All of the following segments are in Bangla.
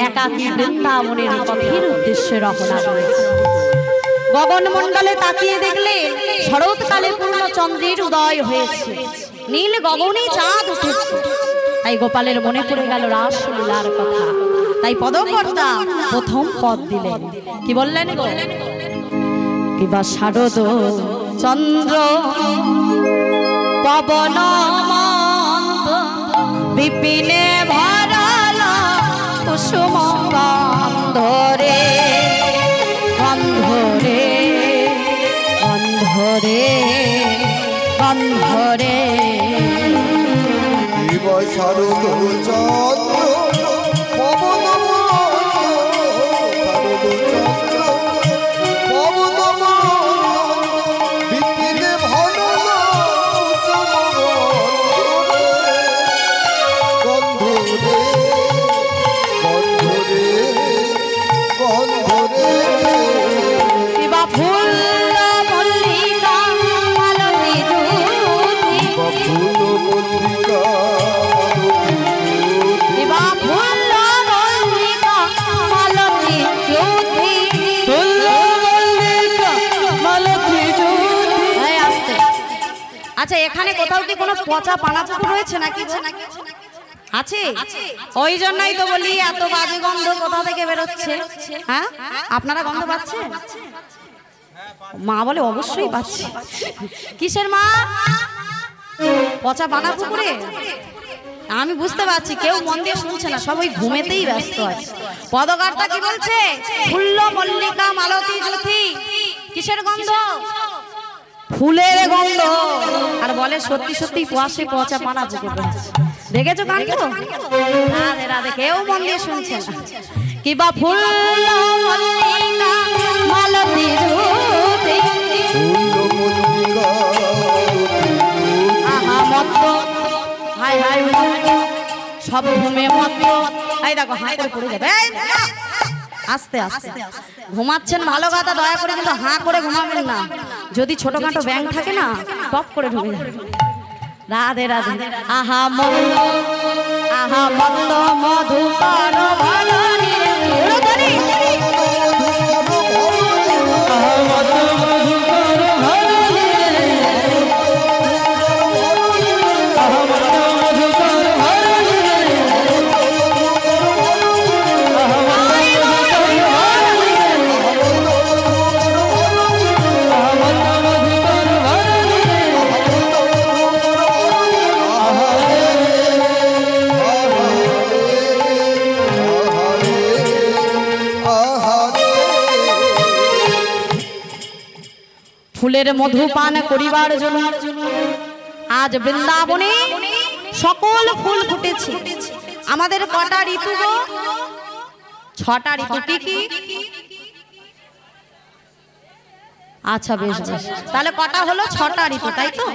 একাকী বৃন্দাবনের পথের উদ্দেশ্যে রওনা হয়েছে। গগনমণ্ডলে তাকিয়ে দেখলেন শরৎকালে পূর্ণ চন্দ্রের উদয় হয়েছে, নীল গগনে চাঁদ উঠেছে। তাই গোপালের মনে পড়ে গেল রাসলীলার কথা। তাই পদকর্তা প্রথম পদ দিলেন, কি বললেন গো? কিবা শারদ চন্দ্র পবন বিপিনে ভরাল কুসুম গন্ধরে গন্ধরে গন্ধরে গন্ধরে শারদ চন্দ্র পবন বিপিনে ভরাল গন্ধরে গন্ধরে গন্ধরে কিবা ফুল মল্লিকা মালতী জ্যোতি ফুল মল্লিকা কিবা ফুল মল্লিকা মালতী জ্যোতি ফুল মল্লিকা মালতী জ্যোতি। এই আস্তে। আচ্ছা, এখানে কোথাও কি কোনো পচা পানা পুকুর রয়েছে নাকি? আছে, ওই জন্যই তো বলি এত বাজে গন্ধ কোথা থেকে বেরোচ্ছে। হ্যাঁ, আপনারা গন্ধ পাচ্ছেন? মা বলে অবশ্যই পাচ্ছি। কিসের মা? পচা পানা পুকুরে? আমি বুঝতে পারছি কেউ মন দিয়ে শুনছে না, সব ওই ঘুমেতেই ব্যস্ত আছে। পদকর্তা কি বলছে? ফুল্ল মল্লিকা মালতী জ্যোতি। কিসের গন্ধ? ফুলের গন্ধ। আর বলে সত্যি সত্যি কুয়াশে পচা পানা পুকুর রয়েছে। দেখেছো কাণ্ড? রাধে রাধে, কেউ মন দিয়ে শুনছে না। কিবা ফুল মল্লিকা মালতী জ্যোতি আহা মত্ত হাই হাই সব ঘুমে মত্ত। এই দেখো হাঁ করে পড়ে যাবে। আস্তে আস্তে ঘুমাচ্ছেন ভালো কথা, দয়া করে কিন্তু হাঁ করে ঘুমাবেন না। যদি ছোটখাটো ব্যাঙ থাকে না টপ করে ঢুকে যাবে। রাধে রাধে। আহা মত্ত আহা মত্ত মধুকর ভরণী ফুলের মধু পান করিবার জন্য আজ বৃন্দাবনে সকল ফুল ফুটেছে। আমাদের কটা ঋতু গো? 6টা ঋতু। কি কি? আচ্ছা বেশ বেশ, তাহলে কটা হলো? 6টা ঋতু, তাই তো?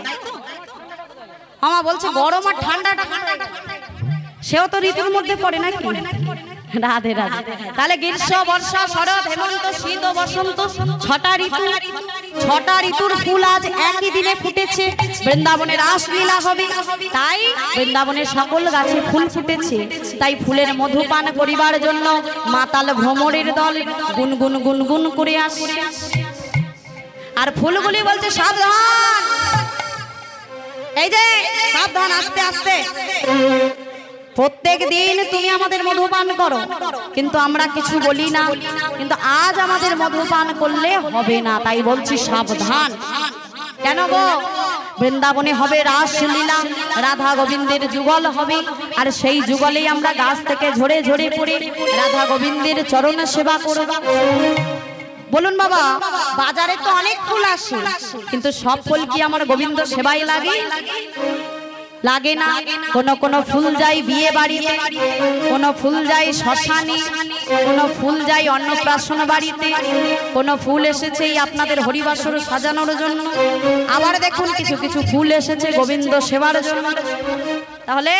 আমার বলছে গরম আর ঠান্ডা, সেও তো ঋতুর মধ্যে পড়ে নাকি? রাধে রাধে। তাহলে গ্রীষ্ম বর্ষা শরৎ হেমন্ত শীত ও বসন্ত 6টা ঋতু। 6টা ঋতুর ফুল আজ একই দিনে ফুটেছে। বৃন্দাবনে রাসলীলা হবে, তাই বৃন্দাবনের সকল গাছে ফুল ফুটেছে। তাই ফুলের মধু পান করিবার জন্য মাতাল ভ্রমরের দল গুনগুন গুনগুন করে আসছে। আর ফুলগুলি বলছে সাবধান, এই যে সাবধান, আস্তে আস্তে। প্রত্যেক দিন তুমি আমাদের মধুপান করো, কিন্তু আমরা কিছু বলি না। কিন্তু আজ আমাদের মধুপান করলে হবে না, তাই বলছি সাবধান। কেন গো? বৃন্দাবনে হবে রাসলীলা, রাধা গোবিন্দের যুগল হবে। আর সেই যুগলেই আমরা গাছ থেকে ঝরে ঝরে পড়ে রাধা গোবিন্দের চরণ সেবা করব। বলুন বাবা, বাজারে তো অনেক ফুল আসে, কিন্তু সব ফুল কি আমার গোবিন্দ সেবাই লাগে? লাগে না। কোন ফুল যায় বিয়ে বাড়িতে, কোন ফুল যায় শ্মশানে, কোন ফুল যায় অন্নপ্রাশন বাড়িতে, কোন ফুল এসেছে আপনাদের হরিবাসর সাজানোর জন্য। আবার দেখুন কিছু কিছু ফুল এসেছে গোবিন্দ সেবার জন্য। তাহলে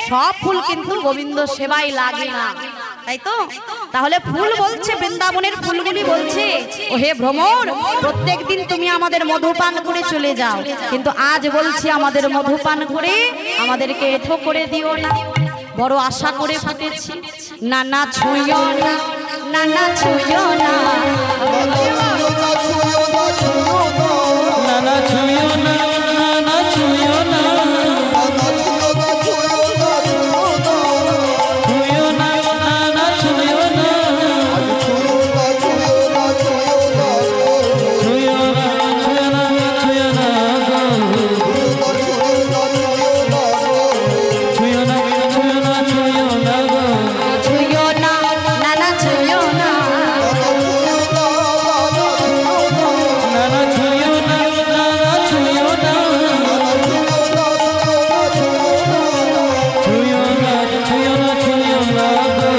সব ফুল কিন্তু গোবিন্দ সেবাই লাগে না, তাই তো? তাহলে ফুল বলছে, বৃন্দাবনের ফুলগুলি বলছে, ও হে ভ্রমর, প্রত্যেক দিন তুমি আমাদের মধুপান করে চলে যাও, কিন্তু আজ বলছি আমাদের মধুপান করে আমাদেরকে এঠো করে দিও না। বড় আশা করে ফুটেছি, না না ছুঁয়ো না, না না ছুঁয়ো না, না না ছুঁয়ো না, না না ছুঁয়ো না, ছুঁয়ো না, না না ছুঁয়ো না, ছুঁয়ো না, ছুঁয়ো না, ছুঁয়ো না গো, ছুঁয়ো না, ছুঁয়ো না, ছুঁয়ো না গো, ছুঁয়ো না, না না ছুঁয়ো না, না না ছুঁয়ো না, না না ছুঁয়ো না, ছুঁয়ো না, ছুঁয়ো না, ছুঁয়ো না গো,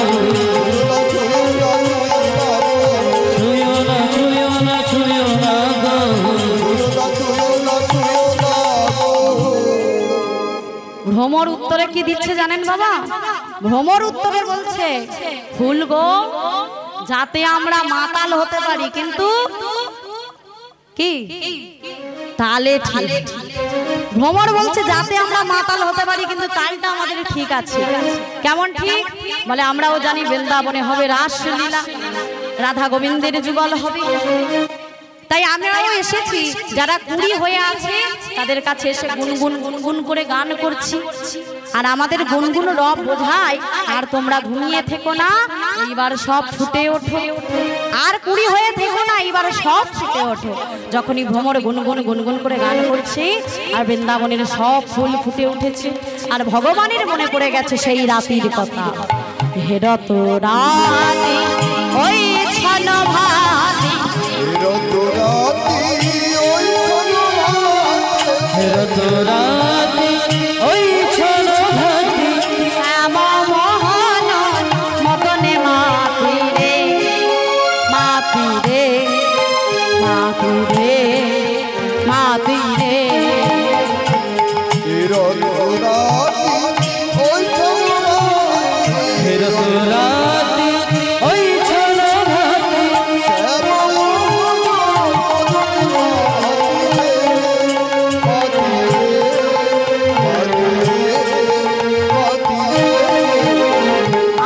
ছুঁয়ো না, ছুঁয়ো না, ছুঁয়ো না গো। ভ্রমর উত্তরে কি দিচ্ছে জানেন বাবা? ভ্রমর উত্তরে বলছে ফুল গো, যাতে আমরা মাতাল হতে পারি, কিন্তু কি তালে ঠিক। ভ্রমর বলছে যাতে আমরা মাতাল হতে পারি, কিন্তু তালটা আমাদের ঠিক আছে। কেমন ঠিক? বলে আমরাও জানি বৃন্দাবনে হবে রাসলীলা, রাধা গোবিন্দের যুগল হবে, তাই আমরাও এসেছি যারা কুড়ি হয়ে আছে তাদের কাছে এসে গুনগুন গুনগুন করে গান করছি। আর আমাদের গুনগুন রব বোঝায় আর তোমরা ঘুমিয়ে থেকো না, এইবার সব ফুটে ওঠো, আর কুড়ি হয়ে থেকো না, এইবার সব ফুটে ওঠো। যখনই ভ্রমর গুনগুন গুনগুন করে গান করছে আর বৃন্দাবনের সব ফুল ফুটে উঠেছে, আর ভগবানের মনে পড়ে গেছে সেই রাতির কথা। হেরত রাতে ওই ছন ভাতি, হেরত রাতে ওই ছল ভাতি, শ্যাম মোহন মদনে মাতি রে, মাতি রে, মাতি রে, মাতি রে। হেরত রাতে ওই ছল ভাতি,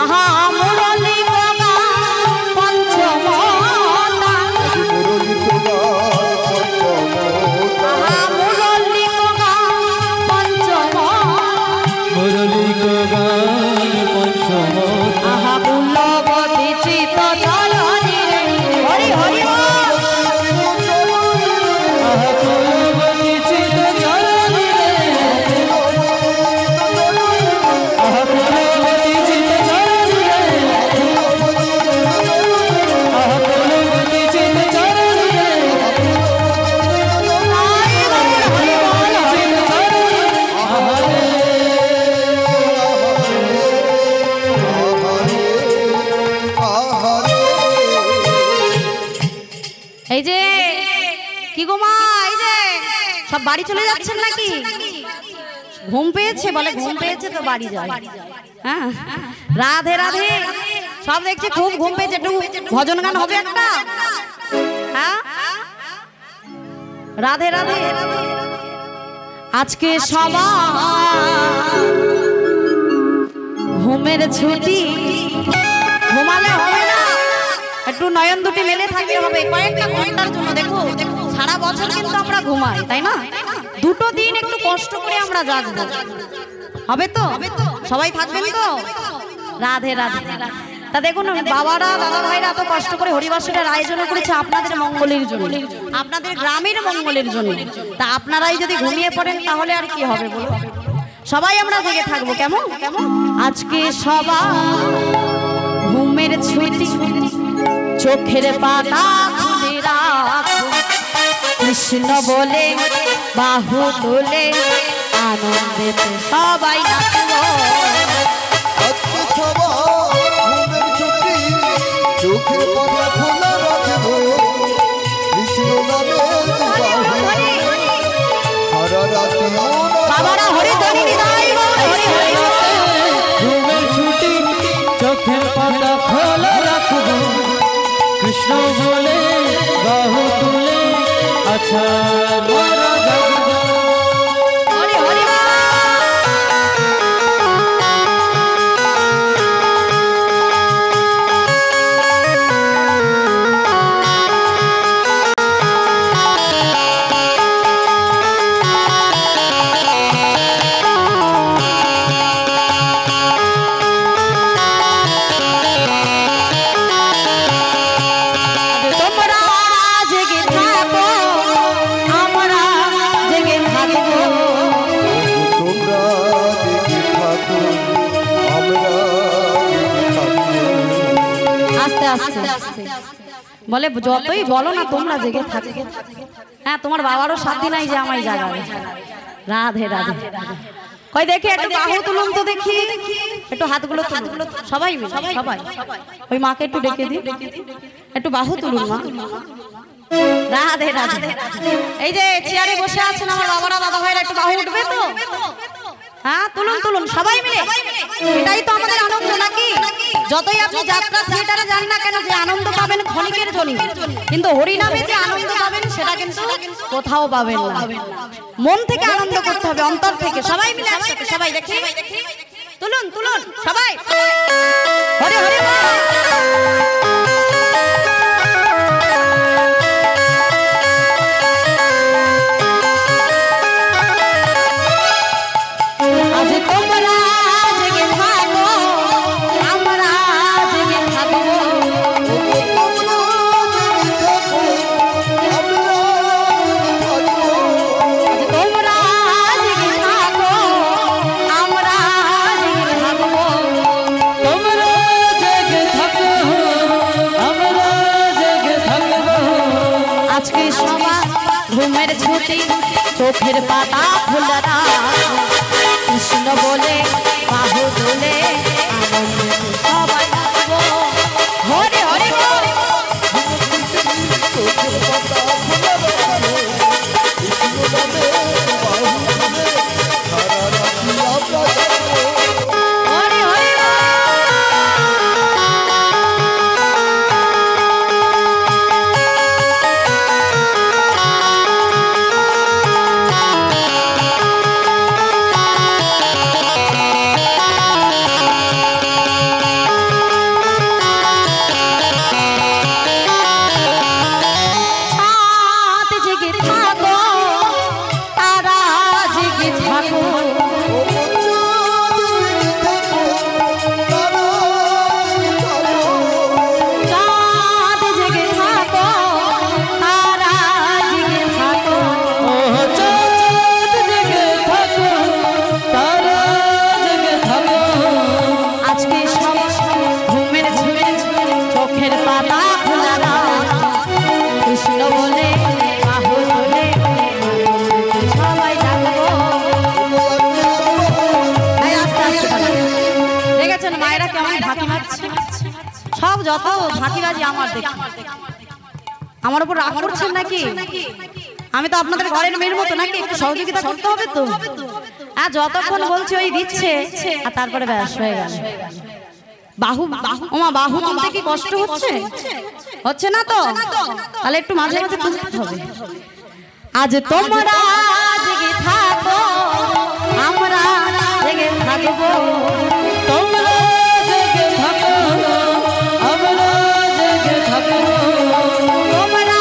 আহা মুরলি গঙ্গা পঞ্চমতা, আহা মুরলি গঙ্গা পঞ্চমতা, মুরলী গান পঞ্চম, আহা কুলবতী চিত চলনি রে, হরি হরি বল। আহা কুলবতী চিত চরণি রে, আহা কুলবতী চিত চরণি রে, আহা কুলবতী চিত চরণি রে, হরি বল, হরি বল। চিত চরণি রে, আহা রে। এই যে কি গো মা, এই যে সব বাড়ি চলে যাচ্ছেন নাকি? ঘুম পেয়েছে? বলে ঘুম পেয়েছে তো বাড়ি যায়। হ্যাঁ, রাধে রাধে। সব দেখছি খুব ঘুম পেয়েছে, একটু ভজন গান হবে একটা। হ্যাঁ, রাধে রাধে। আজকে সবাই ঘুমের ছুটি, ঘুমালে হবে না, একটু নয়ন দুটি মেলে থাকতে হবে কয়েকটা ঘন্টার জন্য। দেখো সারা বছর কিন্তু আমরা ঘুমাই, তাই না? দুটো দিন একটু কষ্ট করে আমরা জাগবো, হবে তো? সবাই থাকবেন তো? রাধে রাধে। তা দেখুন বাবারা, দাদা ভাইরা এত কষ্ট করে হরিবাসরের আয়োজন করেছে আপনাদের মঙ্গলের জন্য, আপনাদের গ্রামের মঙ্গলের জন্য। তা আপনারাই যদি ঘুমিয়ে পড়েন তাহলে আর কি হবে বলুন? সবাই আমরা জেগে থাকবো। কেমন? আজকে সবাই ঘুমের ছুটি, চোখের পাতা খুলে রাখো, কৃষ্ণ বলে বাহু তুলে আনন্দেতে সবাই নাচবো। চোখের পাতা খোলা রাখবো, কৃষ্ণ নামে সারা রাতে বাবারা হরি ধরি হৃদয় বল, হরি হরি বল। ঘুমের ছুটি, চোখের পাতা খোলা রাখবো, কৃষ্ণ বলে বাহু তুলে আচ্ছা মোরা জাগবো। হরি হরি বল। আস্তে আস্তে বলে যতই বলো না তোমরা জেগে থাকে। হ্যাঁ তোমার বাবারও সাথী নাই যে আমায় জাগাবে। রাধে রাধে। কই দেখি একটু বাহু তুলুন তো দেখি, একটু হাতগুলো তুলুন সবাই মিলে, সবাই ওই মাকে একটু ডেকে দিই, একটু বাহু তুলুন মা। রাধে রাধে। এই যে চেয়ারে বসে আছেন আমার বাবারা দাদা ভাইরা, একটু বাহু উঠবে তো? হ্যাঁ তুলুন তুলুন সবাই মিলে। এটাই তো আমাদের আনন্দ নাকি? যতই আপনি যাত্রা থিয়েটারে যান না কেন, যে আনন্দ পাবেন ক্ষণিকের জন্য, কিন্তু হরিনামে যে আনন্দ পাবেন সেটা কিন্তু কোথাও পাবেন না। মন থেকে আনন্দ করতে হবে, অন্তর থেকে। সবাই মিলে একসাথে, সবাই দেখি তুলুন তুলুন সবাই। হরে হরে চোখের পাতা ফুলরা কৃষ্ণ বলে বাহু তুলে সবাই নাচবো। হরে হরে সব যত ফাঁকিবাজি আমার দেখি। আমার উপর রাগ করছেন নাকি? আমি তো আপনাদের ঘরের মেয়ের মতো নাকি? একটু সহযোগিতা করতে হবে তো। আর যতক্ষণ বলছি ওই দিচ্ছে, আর তারপরে ব্যাস হয়ে গেল। বাহু ওমা বাহু তুলতে কি কষ্ট হচ্ছে? হচ্ছে না তো? তাহলে একটু মাঝে মাঝে তুলতে হবে। আজ তোমরা জেগে থাকো, আমরা জেগে থাকবো। তোমরা জেগে থাকো, আমরা জেগে থাকবো। তোমরা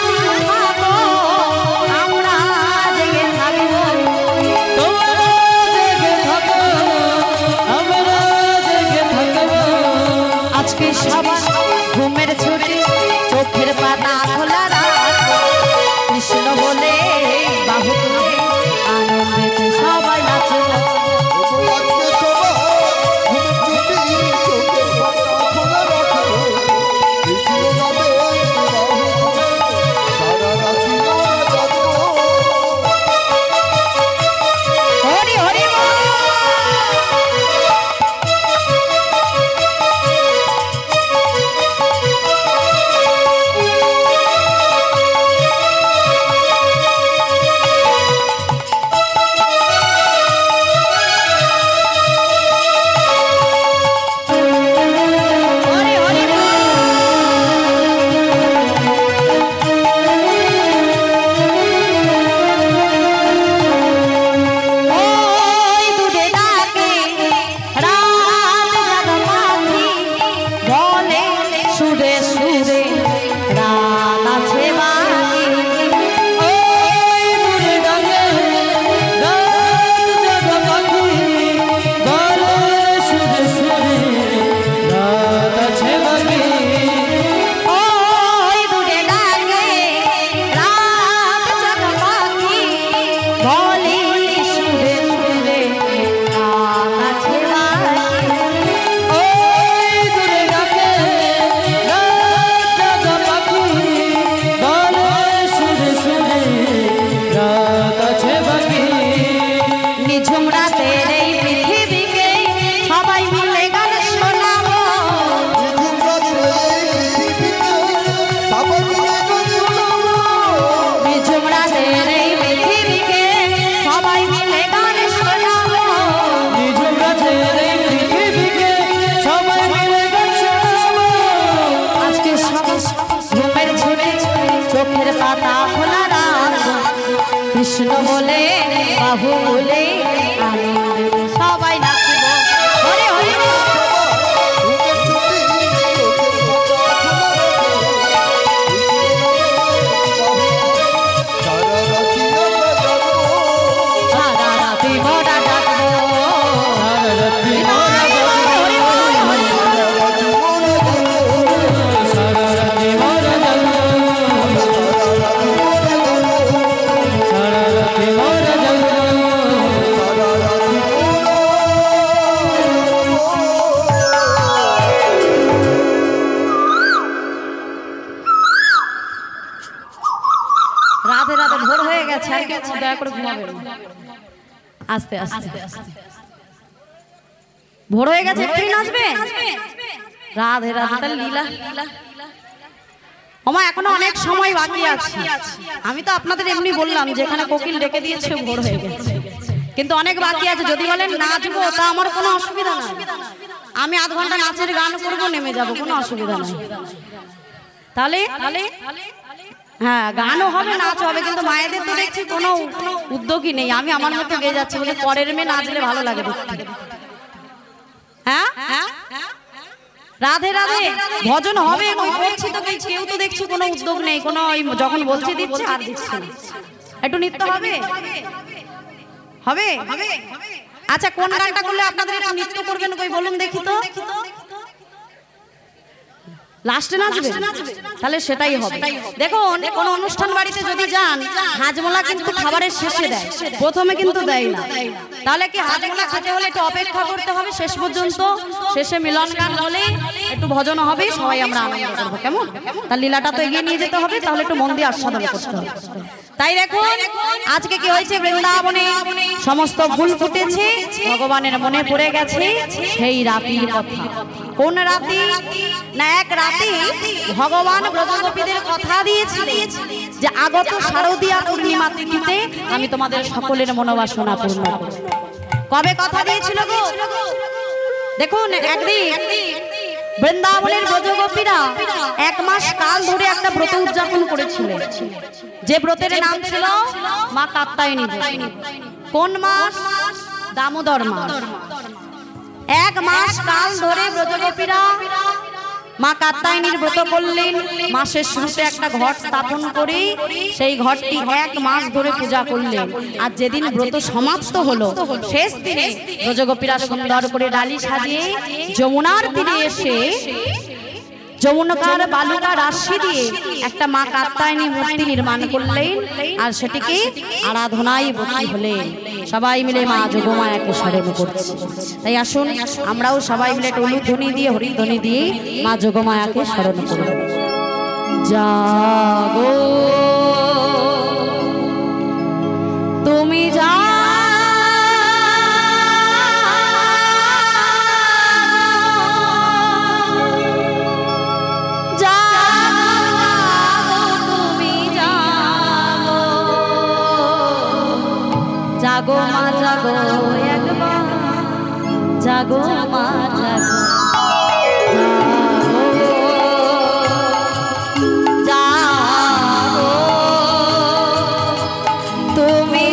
জেগে থাকো, আমরা জেগে থাকবো। তোমরা জেগে থাকো, আমরা জেগে থাকবো। আজকে সবাই ঘুমের ছুটি, চোখের পাতা খোলা রাখো। কৃষ্ণ বলে বাহু তুলে আনন্দেতে সবাই নাচবো। কৃষ্ণ বলে বাহু বলে সবাই নাচিব হরে হরে আস্তে আস্তে ভোর হয়ে গেছে একটু নাচবে রাধে রাধে লীলা ওমা এখনো অনেক সময় বাকি আছে আমি তো আপনাদের এমনি বললাম যেখানে কোকিল ডেকে দিয়েছে ভোর হয়ে গেছে কিন্তু অনেক বাকি আছে যদি বলেন নাচবো তা আমার কোনো অসুবিধা নাই আমি আধ ঘন্টা নাচের গান করবো নেমে যাবো কোনো অসুবিধা নাই তাহলে হ্যাঁ গানও হবে নাচ হবে কিন্তু মায়েদের তো দেখছি কোনো উদ্যোগই নেই আমি আমার মতো গেয়ে যাচ্ছি বলে পরের মেয়ে নাচলে ভালো লাগে দেখতে হ্যাঁ রাধে রাধে ভজন হবে করছি তো কেউ তো দেখছি কোনো উদ্যোগ নেই কোনো যখন বলছে দিচ্ছে আর দিচ্ছে না একটু নৃত্য হবে হবে আচ্ছা কোন গানটা করলে আপনাদের একটু নৃত্য করবেন কই বলুন দেখি তো লাস্টে নাচবে তাহলে সেটাই হবে দেখুন কোন অনুষ্ঠান বাড়িতে যদি যান হাজমোলা কিন্তু খাবারের শেষে দেয় প্রথমে কিন্তু দেয় না তাহলে কি হাজমোলা খেতে হলে একটু অপেক্ষা করতে হবে শেষ পর্যন্ত শেষে মিলন গান হলে একটু ভজন হবে সবাই আমরা আনন্দ করবো কেমন তার লীলাটা তো এগিয়ে নিয়ে যেতে হবে তাহলে একটু মন দিয়ে আস্বাদন করতে হবে তাই দেখুন আজকে কি হয়েছে বৃন্দাবনে সমস্ত ফুল ফুটেছে ভগবানের মনে পড়ে গেছে সেই রাতির কথা কোন রাতি না এক রাতে ভগবান ব্রজগোপীদের কথা দিয়েছিলেন যে আগত শারদীয়া পূর্ণিমা তিথিতে আমি তোমাদের সকলের মনোবাসনা পূর্ণ করব কবে কথা দিয়েছিল গো দেখুন একদিন বৃন্দাবনের ব্রজগোপীরা এক মাস কাল ধরে একটা ব্রত উদযাপন করেছিলেন যে ব্রতের নাম ছিল মা কাত্যায়নী কোন মাস দামোদর মাস এক মাস কাল ধরে ব্রজগোপীরা মা কাত্যায়নীর ব্রত করলেন মাসের শুরুতে একটা ঘট স্থাপন করে সেই ঘটটি এক মাস ধরে পূজা করলেন আর যেদিন ব্রত সমাপ্ত হলো শেষ দিনে ব্রজগোপীরা সুন্দর করে ডালি সাজিয়ে যমুনার তীরে এসে যমুনাকার বালুকা রাশি দিয়ে একটা মা কাত্যায়নী মূর্তি নির্মাণ করলেন আর সেটিকে আরাধনায় ব্রতী হলেন সবাই মিলে মা যোগমায়াকে স্মরণ করছি তাই আসুন আমরাও সবাই মিলে টলুধ্বনি দিয়ে হরিধ্বনি দিয়ে মা যোগমায়াকে স্মরণ করব জাগো তুমি যা জাগো মা জাগো একবার জাগো মা জাগো জাগো তুমি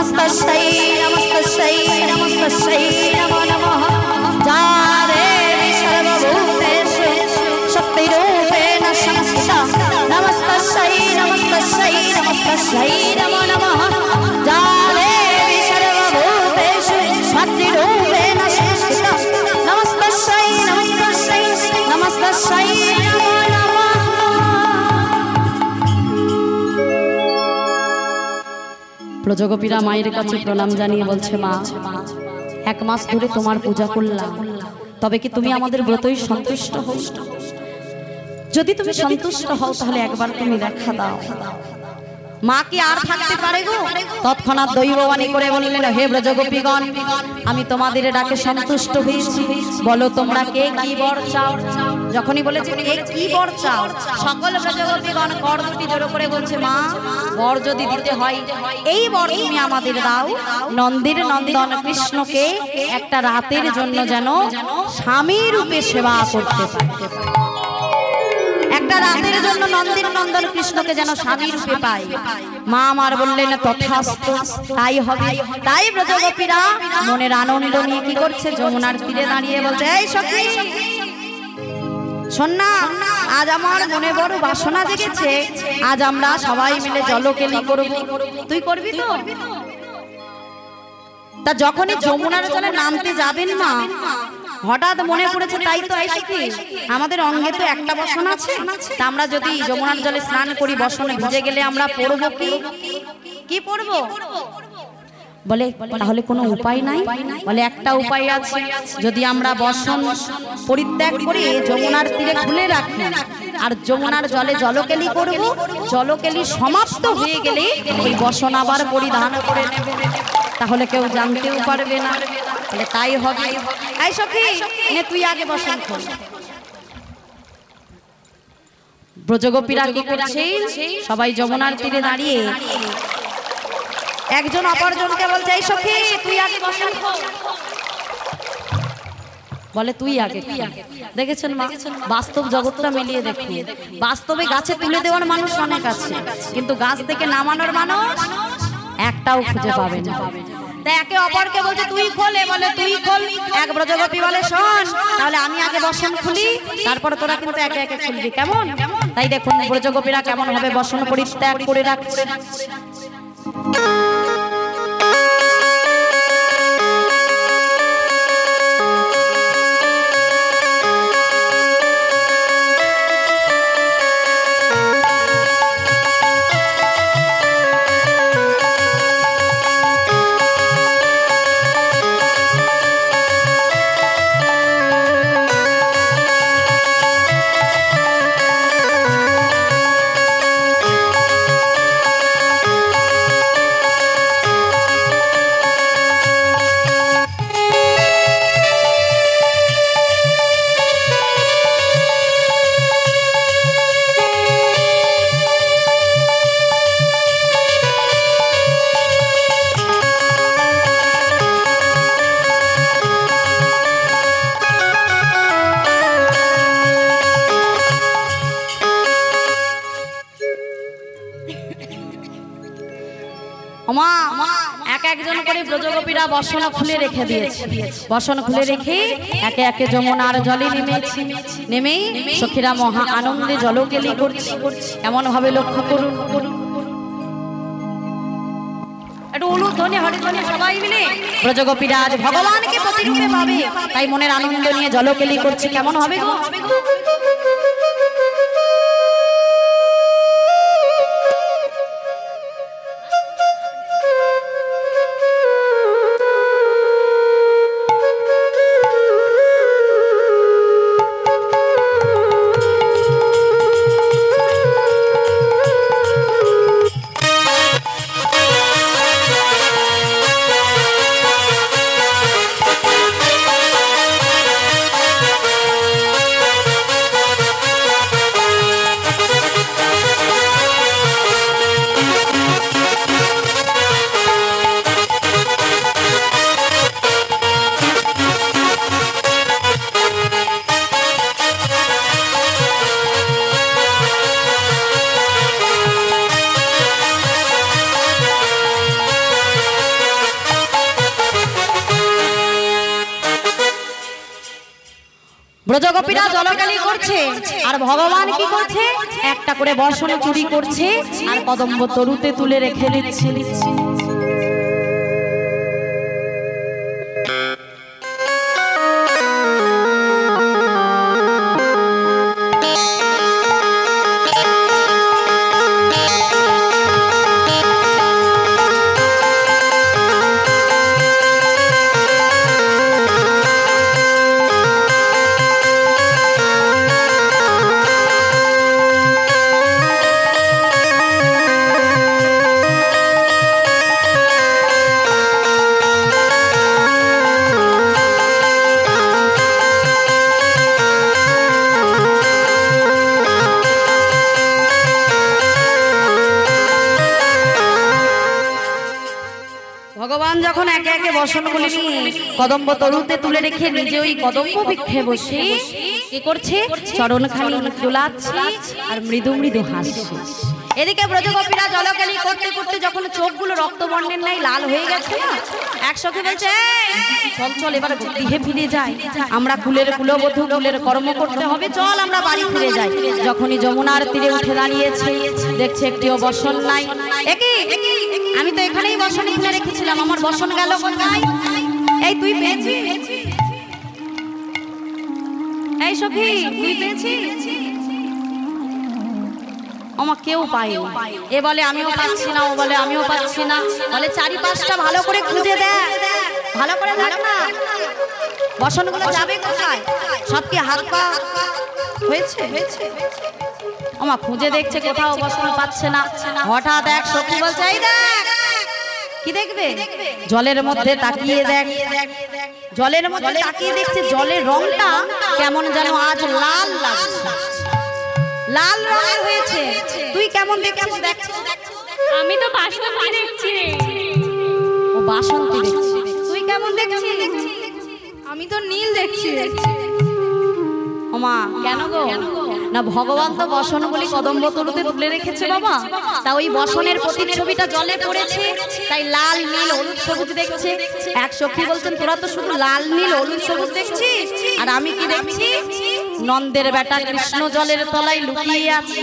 নমস্তস্যৈ নমস্তস্যৈ নমস্তস্যৈ নমো নমঃ যা দেবী সর্বভূতেষু শক্তিরূপেণ সংস্থিতা নমস্তস্যৈ নমস্তস্যৈ নমস্তস্যৈ নমো নমঃ যা দেবী সর্বভূতেষু মাতৃরূপেণ সংস্থিতা নমস্তস্যৈ নমস্তস্যৈ নমস্তস্যৈ নমো নমঃ। ব্রজগোপীরা মায়ের কাছে প্রণাম জানিয়ে বলছে, মা 1 মাস ধরে তোমার পূজা করলাম, তবে কি তুমি আমাদের ব্রতই সন্তুষ্ট হও? যদি তুমি সন্তুষ্ট হও তাহলে একবার তুমি দেখা দাও। মা কি আর থাকতে পারে গো? তৎক্ষণাৎ দৈববাণী করে বললেন, হে ব্রজগোপীগণ, আমি তোমাদের ডাকে সন্তুষ্ট হয়েছি, বলো তোমরা কে কি বর চাও? যখনই বলেছে কে কি বর চাও, সকল ব্রজগোপীগণ কর দুটি জোড়ো করে বলছে, মা বর যদি দিতে হয় এই বর তুমি আমাদের দাও, নন্দের নন্দন কৃষ্ণকে একটা রাতের জন্য যেন স্বামী রূপে সেবা করতে পারে। একটা রাতের জন্য নন্দির নন্দন কৃষ্ণকে যেন স্বামী রূপে পাই। মা আমার বললেন, তথাস্তু, তাই হবে। তাই ব্রজগোপীরা মনের আনন্দ নিয়ে কি করছে, যমুনার তীরে দাঁড়িয়ে বলছে, এই সখী শোন না, আজ আমার মনে বড় বাসনা জেগেছে, আজ আমরা সবাই মিলে জলকেলি করব। তুই করবি তো? তা যখনই যমুনার জলে নামতে যাবেন না, হঠাৎ মনে পড়েছে, তাই তো এই সখী আমাদের অঙ্গে তো একটা বসন আছে, তা আমরা যদি যমুনার জলে স্নান করি, বসনে ভিজে গেলে আমরা পড়বো কি পড়বো? বলে তাহলে কোনো উপায় নাই? বলে একটা উপায় আছে, যদি আমরা বসন পরিত্যাগ করে যমুনার তীরে খুলে রাখি আর যমুনার জলে জলকেলি করব, জলকেলি সমাপ্ত হয়ে গেলে ওই বসন আবার পরিধান করে নেব, তাহলে কেউ জানতেও পারবে না। বলে তাই হবে। এই সখী নে তুই আগে বসন খোল। ব্রজগোপীরা কি করছে, সবাই যমুনার তীরে দাঁড়িয়ে একজন অপরজনকে বলছে, এই সখী তুই আগে বসন খোল। বলে তুই আগে। দেখেছেন মা, বাস্তব জগৎটা মিলিয়ে দেখুন। বাস্তবে গাছে তুলে দেওয়ার মানুষ অনেক আছে, কিন্তু গাছ থেকে নামানোর মানুষ একটাও খুঁজে পাবে না। তাই একে অপরকে বলছে তুই খোলে, বলে তুই খোল। এক ব্রজগোপী বলে, শোন তাহলে আমি আগে বসন খুলি, তারপর তোরা কিন্তু একে একে খুলবি, কেমন? তাই দেখুন ব্রজগোপীরা কেমন ভাবে বসন পরিত্যাগ করে রাখছে। একজন করে ব্রজগোপীরা বসন খুলে রেখে দিয়েছে। বসন খুলে রেখে একে একে যমুনার জলে নেমেছে। নেমে সখীরা মহা আনন্দে জলকেলি করছে। এমন ভাবে লক্ষ্য করুন, একটু উলুধ্বনি হরিধ্বনি সবাই মিলে ব্রজগোপীরা আজ ভগবানকে প্রতিরূপে পাবে, তাই মনের আনন্দ নিয়ে জলকেলি করছে। কেমন হবে গো? ব্রজগোপীরা জলকেলি করছে আর ভগবান কি করছে, একটা করে বসন চুরি করছে আর কদম্ব তরুতে তুলে রেখে দিচ্ছে। ভগবান যখন একে একে বসনগুলি নিয়ে কদম্ব তরুতে তুলে রেখে নিজে ওই কদম্ব বৃক্ষে বসে কি করছে, চরণখানি দোলাচ্ছে আর মৃদু মৃদু হাসছে। এদিকে ব্রজগোপীরা জলকেলি করতে করতে যখন চোখগুলো রক্তবর্ণের নাই লাল হয়ে গেছে না, এক সখী বলছে চল চল এবার গৃহে ফিরে যাই, আমরা কুলের কুলবধূ, কুলের কর্ম করতে হবে, চল আমরা বাড়ি ফিরে যাই। যখনই যমুনার তীরে উঠে দাঁড়িয়েছে দেখছে একটিও বসন নাই। আমি তো এখানেই বসন খুলে রেখেছিলাম, আমার বসন গেল কোথায়? এই তুই পেয়েছিস? এই সখী তুই পেয়েছিস? আমার কেউ পায়নি। এ বলে আমিও পাচ্ছি না, ও বলে আমিও পাচ্ছি না। বলে চারিপাশটা ভালো করে খুঁজে দেখ, ভালো করে দেখ না বসনগুলো যাবে কোথায়, সব কি হাত পা হয়েছে? আমার খুঁজে দেখছে কোথাও বসন পাচ্ছে না। হঠাৎ এক সখী বলছে এই দেখ। কি দেখবে? জলের মধ্যে তাকিয়ে দেখ। জলের মধ্যে তাকিয়ে দেখছে জলের রংটা কেমন যেন আজ লাল লাগছে, লাল রঙের হয়েছে। তুই কেমন দেখছিস? দেখ আমি তো বাসন্তী দেখছি রে। ও বাসন্তী দেখছি, তুই কেমন দেখছিস? আমি তো নীল দেখছি। ওমা কেন গো? না ভগবান তো বসনগুলি কদম্ব তরুতে তুলে রেখেছে বাবা, তা ওই বসনের প্রতিচ্ছবিটা জলে পড়েছে, তাই লাল নীল হলুদ সবুজ দেখছে। এক সখী বলছেন তোরা তো শুধু লাল নীল হলুদ সবুজ দেখছিস, আর আমি কি দেখছি? নন্দের বেটা কৃষ্ণ জলের তলায় লুকিয়ে আছে।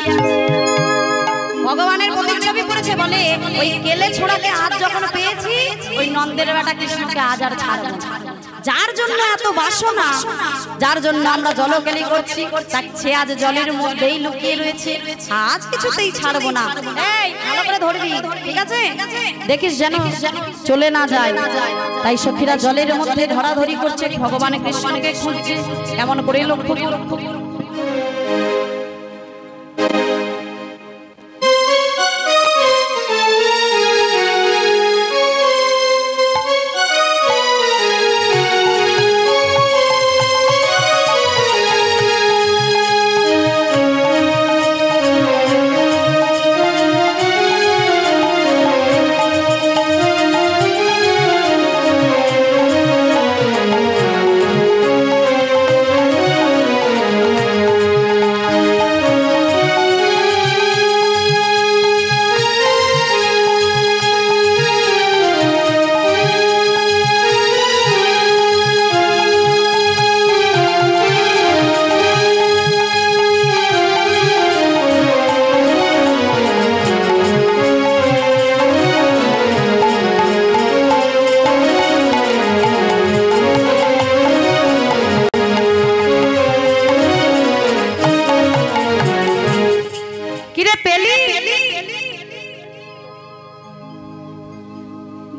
ভগবানের প্রতিচ্ছবি পড়েছে, বলে ওই কেলে ছোড়াকে আজ যখন পেয়েছি ওই নন্দের বেটা কৃষ্ণকে আজ আর ছাড়বো না। যার জন্য এত বাসনা, যার জন্য আমরা জলকেলি করছি, সে আজ জলের মধ্যেই লুকিয়ে রয়েছে, আজ কিছুতেই ছাড়বো না। এই ভালো করে ধরবি, ঠিক আছে? দেখিস যেন চলে না যায়। তাই সখীরা জলের মধ্যে ধরাধরি করছে, ভগবান কৃষ্ণকে খুঁজছে। কেমন করে লক্ষ্য লক্ষ্য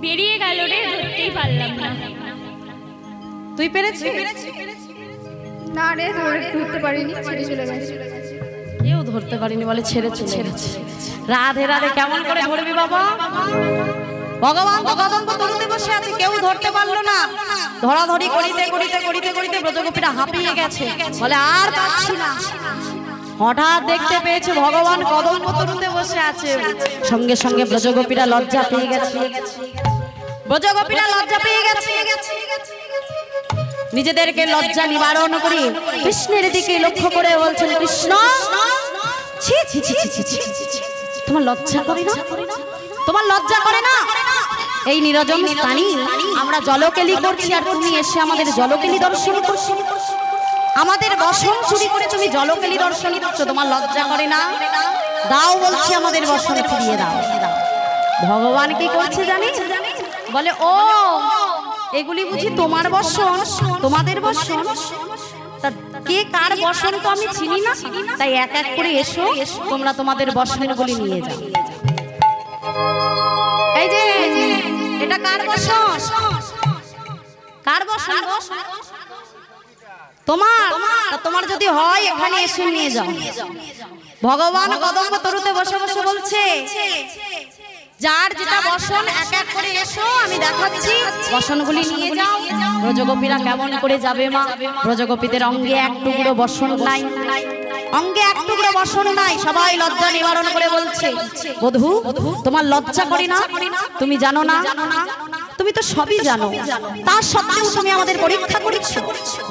বেরিয়ে গেল রে, ধরতেই পারলাম না। তুই পেরেছিস? না রে, ধরতে পারিনি, ছেড়ে চলে গেছে। কেউ ধরতে পারিনি বলে ছেড়েছে। রাধে রাধে কেমন করে ধরবি বাবা? ভগবান তো কদম্ব তরুতে বসে আছে, কেউ ধরতে পারলো না। ধরাধরি করিতে করিতে করিতে করিতে ব্রজগোপীরা হাঁপিয়ে গেছে, বলে আর পাচ্ছি না। হঠাৎ দেখতে পেয়েছে ভগবান কদম্ব তরুতে বসে আছে। সঙ্গে সঙ্গে ব্রজগোপীরা লজ্জা পেয়ে গেছে, ব্রজগোপীরা লজ্জা পেয়ে গেছে। নিজেদেরকে লজ্জা নিবারণ করে কৃষ্ণের দিকে লক্ষ্য করে বলছেন, কৃষ্ণ ছি ছি ছি ছি ছি, তোমার লজ্জা করে না? তোমার লজ্জা করে না? এই নিরজন স্থানে আমরা জলকেলি করছি আর তুমি এসে আমাদের জলকেলি দর্শন করছো। আমাদের বসন চুরি করে তুমি জলকেলি দর্শন করছো, তোমার লজ্জা করে না? দাও বলছি, আমাদের বসন ফিরিয়ে দাও। ভগবান কি করছে জানি, বলে ও এগুলি বুঝি তোমার বসন, তোমাদের বসন? তা কে কার বসন তো আমি চিনি না, তাই এক এক করে এসো, তোমরা তোমাদের বসনগুলি নিয়ে যাও। এই যে এটা কার বসন? কার বসন? তোমার। তোমার যদি হয় এখানে এসে নিয়ে যাও। ভগবান কদম্ব তরুতে বসে বসে বলছে, যার যেটা বসন এক এক করে এসো, আমি দেখাচ্ছি, বসনগুলি নিয়ে যাও। ব্রজগোপীরা কেমন করে যাবে মা? ব্রজগোপীদের অঙ্গে এক টুকরো বসন নাই, অঙ্গে এক টুকরো বসন নাই। সবাই লজ্জা নিবারণ করে বলছে, বধূ তোমার লজ্জা করে না? তুমি জানো না? তুমি তো সবই জানো, তার সত্ত্বেও তুমি আমাদের পরীক্ষা করেছো।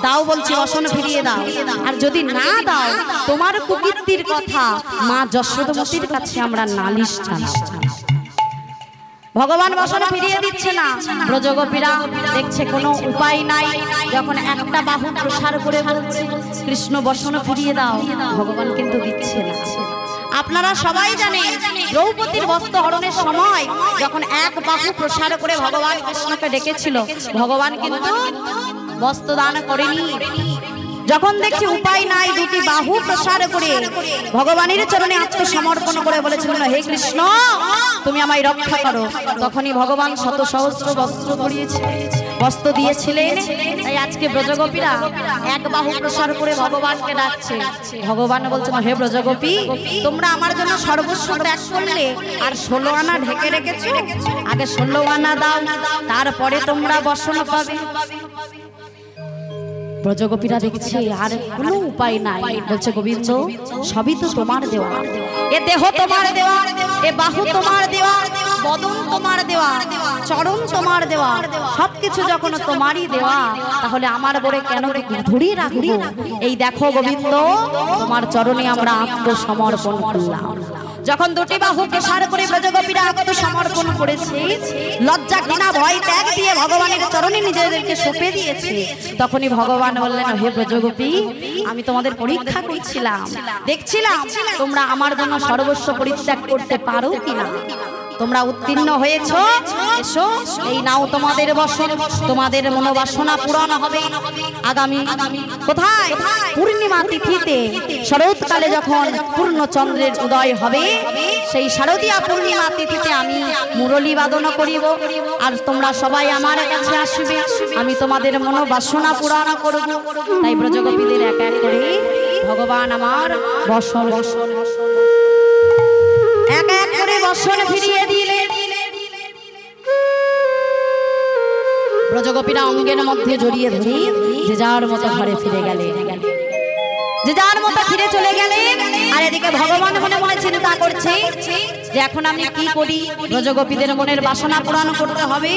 দাও বলছি, বসন ফিরিয়ে দাও। আর যদি না দাও, তোমার কুকীর্তির কথা মা যশোদমতির কাছে আমরা নালিশ জানাবো। ভগবান বসন ফিরিয়ে দিচ্ছে না। ব্রজগোপীরা দেখছে কোনো উপায় নাই, যখন একটা বাহু প্রসার করে বলছে কৃষ্ণ বসন ফিরিয়ে দাও, ভগবান কিন্তু দিচ্ছে না। আপনারা সবাই জানেন, দ্রৌপদীর বস্ত্র হরণের সময় যখন এক বাহু প্রসার করে ভগবান কৃষ্ণকে ডেকেছিল, ভগবান কিন্তু বস্ত্র দান করেনি। যখন দেখছি উপায় নাই, দুটি বাহু প্রসার করে ভগবানের চরণে আত্মসমর্পণ করে বলেছিলেন, হে কৃষ্ণ তুমি আমায় রক্ষা করো, তখনই ভগবান শত সহস্র বস্ত্র পরিয়েছে, বস্ত্র দিয়েছিলেন। তাই আজকে ব্রজগোপীরা এক বাহু প্রসার করে ভগবানকে ডাকছে। ভগবান বলছেন, হে ব্রজগোপী তোমরা আমার জন্য সর্বস্ব ত্যাগ করলে, আর 16 আনা ঢেকে রেখেছো, আগে 16 আনা দাও, তারপরে তোমরা বসন পাবে। ব্রজগোপীরা দেখছে আর কোনো উপায় নাই, বলছে গোবিন্দ সবই তো তোমার দেওয়া, এ দেহ তোমার দেওয়া, এ বাহু তোমার দেওয়া, বদন তোমার দেওয়া, চরণ তোমার দেওয়া, সবকিছু যখন তোমারই দেওয়া, তাহলে আমার বরে কেন ধরিয়ে রাখবো? এই দেখো গোবিন্দ, তোমার চরণে আমরা আত্মসমর্পণ করলাম। যখন দুটি বাহু প্রসার করে ব্রজগোপীরা আত্মসমর্পণ করেছে, লজ্জা ঘৃণা ভয় ত্যাগ দিয়ে ভগবানের চরণে নিজেদেরকে সঁপে দিয়েছে, তখনই ভগবান বললেন, হে ব্রজগোপী আমি তোমাদের পরীক্ষা করছিলাম, দেখছিলাম তোমরা আমার জন্য সর্বস্ব পরিত্যাগ করতে পারো কিনা। তোমরা উত্তীর্ণ হয়েছো, এসো এই নাও তোমাদের বসন, তোমাদের মনোবাসনা পূরণ হবে। আগামী কোথায়? পূর্ণিমা তিথিতে, শরৎকালে যখন পূর্ণ চন্দ্রের উদয় হবে, সেই শারদীয়া পূর্ণিমা তিথিতে আমি মুরলী বাদন করিব, আর তোমরা সবাই আমার কাছে আসবে, আমি তোমাদের মনোবাসনা পূরণ করব। তাই ব্রজগোপীদের এক এক করে ভগবান আমার বসন এক এক করে বসন ফিরিয়ে দিলেন। ব্রজগোপীরা অঙ্গের মধ্যে জড়িয়ে ধরে যে যার মতো ঘরে ফিরে গেলেন, যে যার মতো ফিরে চলে গেলেন। আর এদিকে ভগবান মনে মনে চিন্তা করছে যে এখন আমি কি করি, ব্রজগোপীদের মনের বাসনা পূরণ করতে হবে।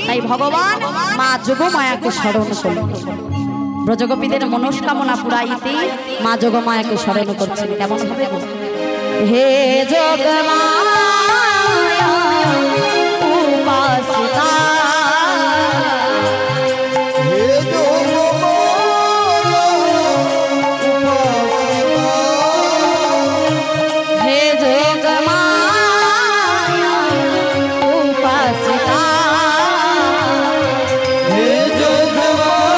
তাই ভগবান মা যোগমায়াকে স্মরণ করলেন। ব্রজগোপীদের মনস্কামনা পুরাইতে মা যোগমায়াকে স্মরণ করছেন। কেমন হবে? হে যোগমায়া উপাসিতা, হে যোগমায়া উপাসিতা, হে যোগমায়া উপাসিতা, হে যোগমায়া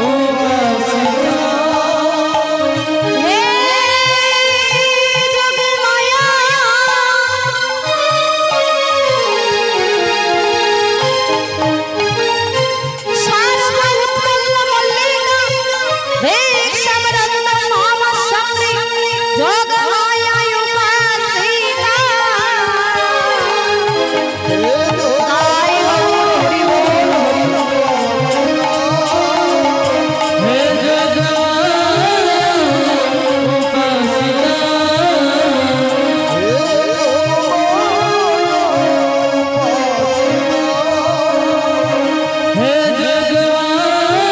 উপাসিতা, হে যোগমায়া শারদা উৎপন্ন মল্লিকা, হে সমরত্ন মম সঙ্গে যোগমায়া উপাসিতা। হে তাই হরি বল, হরি বল। হে যোগমায়া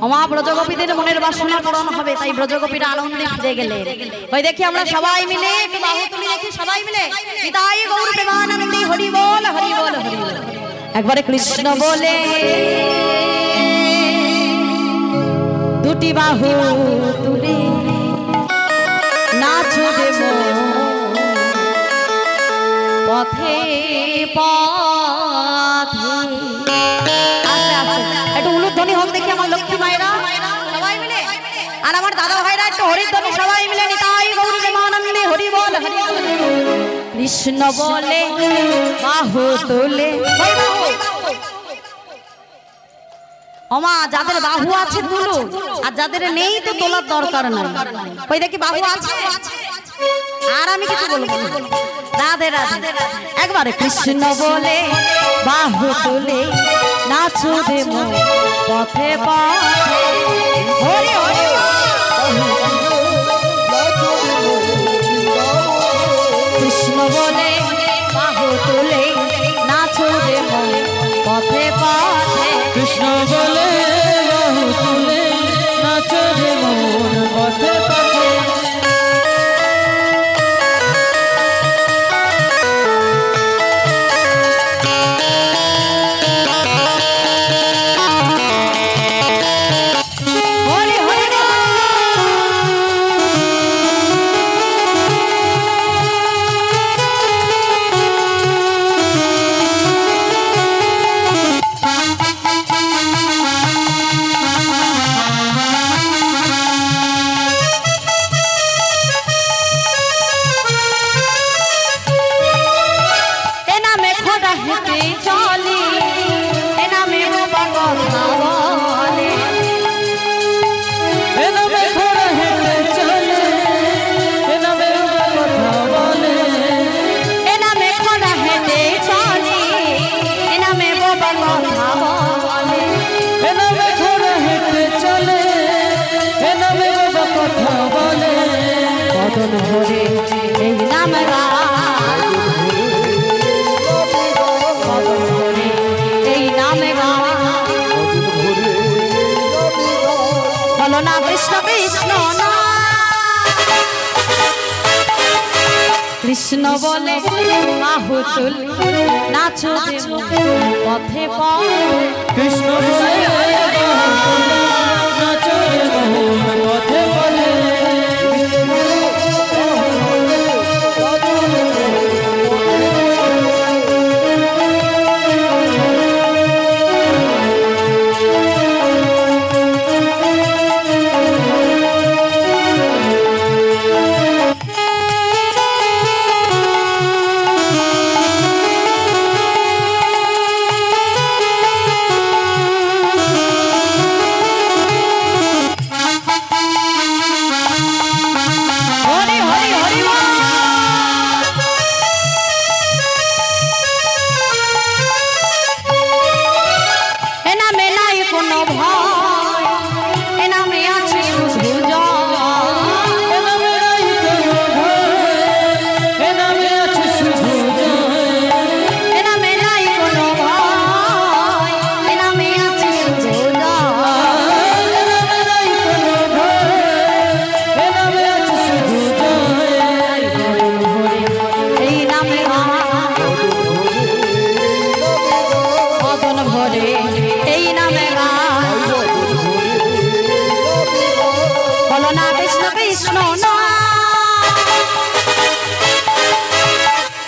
আমা ব্রজগোপীদের মনের বাসনা পূরণ হবে। তাই ব্রজগোপীরা আনন্দে ফিরে গেলেন। ওই দেখি আমরা সবাই মিলে একটু বাহু তুলে দেখি, সবাই মিলে নিতাই গৌর প্রেমানন্দে হরি বল, হরি বল, হরি বল। একবারে কৃষ্ণ বলে দুটি বাহু তুলে নাচবে পথে পথে। আস্তে আস্তে একটু উলুধ্বনি হোক দেখি আমার লক্ষ্মী মায়েরা সবাই মিলে, আর আমার দাদা ভাইরা একটু হরিধ্বনি সবাই মিলে নিতাই গৌর প্রেমানন্দে হরি বল হরি বল। কৃষ্ণ বলে বাহু তুলে ওমা যাদের বাহু আছে তুলো, আর যাদের নেই তো তোলার দরকার নাই। ওই দেখি বাহু আছে, আর আমি কিছু বলবো না। রাধে রাধে। একবারে কৃষ্ণ বলে বাহু তুলে নাচো দেব পথে পথে হরি হরি। কৃষ্ণ বলে বাহু তুলে নাচো দেব পথে পথে। কৃষ্ণ বলে বাহু তুলে নাচো রে মন পথে পথে। কৃষ্ণ বলে বাহু তুলে নাচো দেব পথে পথে। কৃষ্ণ বলে বাহু তুলে নাচো রে মন পথে পথে।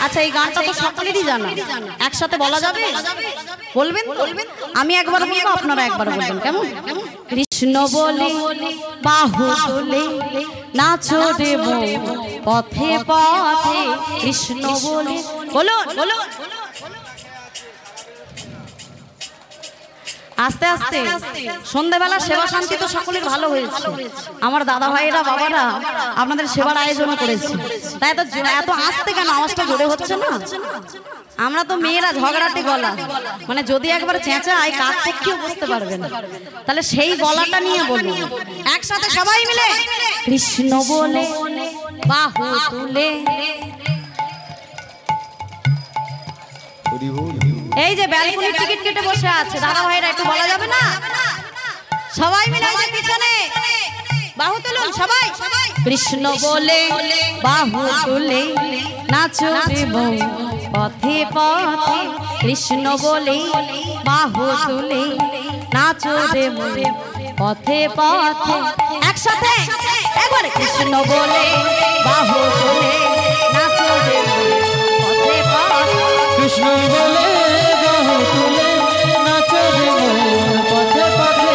আচ্ছা এই গানটা তো সকলেরই জানা, একসাথে বলা যাবে? বলবেন? আমি একবার বলবো, আপনারা একবার বলবেন, কেমন? কৃষ্ণ বলে বাহু তুলে নাচো দেব পথে পথে। কৃষ্ণ বলে বলুন বলুন আস্তে আস্তে। সন্ধ্যাবেলা সেবা শান্তি তো সকলের ভালো হয়েছে। আমার দাদা ভাইরা বাবারা আপনাদের সেবার আয়োজন করেছে, তাই তো এত আস্তে কেন আওয়াজটা জোরে হচ্ছে না? আমরা তো মেয়েরা ঝগড়াটে গলা, মানে যদি একবার চেঁচায় কাক পক্ষীও বুঝতে পারবে না। তাহলে সেই গলাটা নিয়ে বলুন একসাথে সবাই মিলে। কৃষ্ণ বলে বাহু তুলে। এই যে ব্যালকনির টিকিট কেটে বসে আছে দাদা ভাইরা, একটু বলা যাবে না? সবাই মিলে পিছনে বাহু তুলুন সবাই। কৃষ্ণ বলে বাহু তুলে নাচো রে বউ পথে পথে কৃষ্ণ বলে বাহু তুলে নাচো রে বউ পথে পথে একসাথে একবার কৃষ্ণ বলে বাহু তুলে নাচো রে বউ পথে পথে কৃষ্ণ বলে বাহু তুলে নাচো রে মন পথে পথে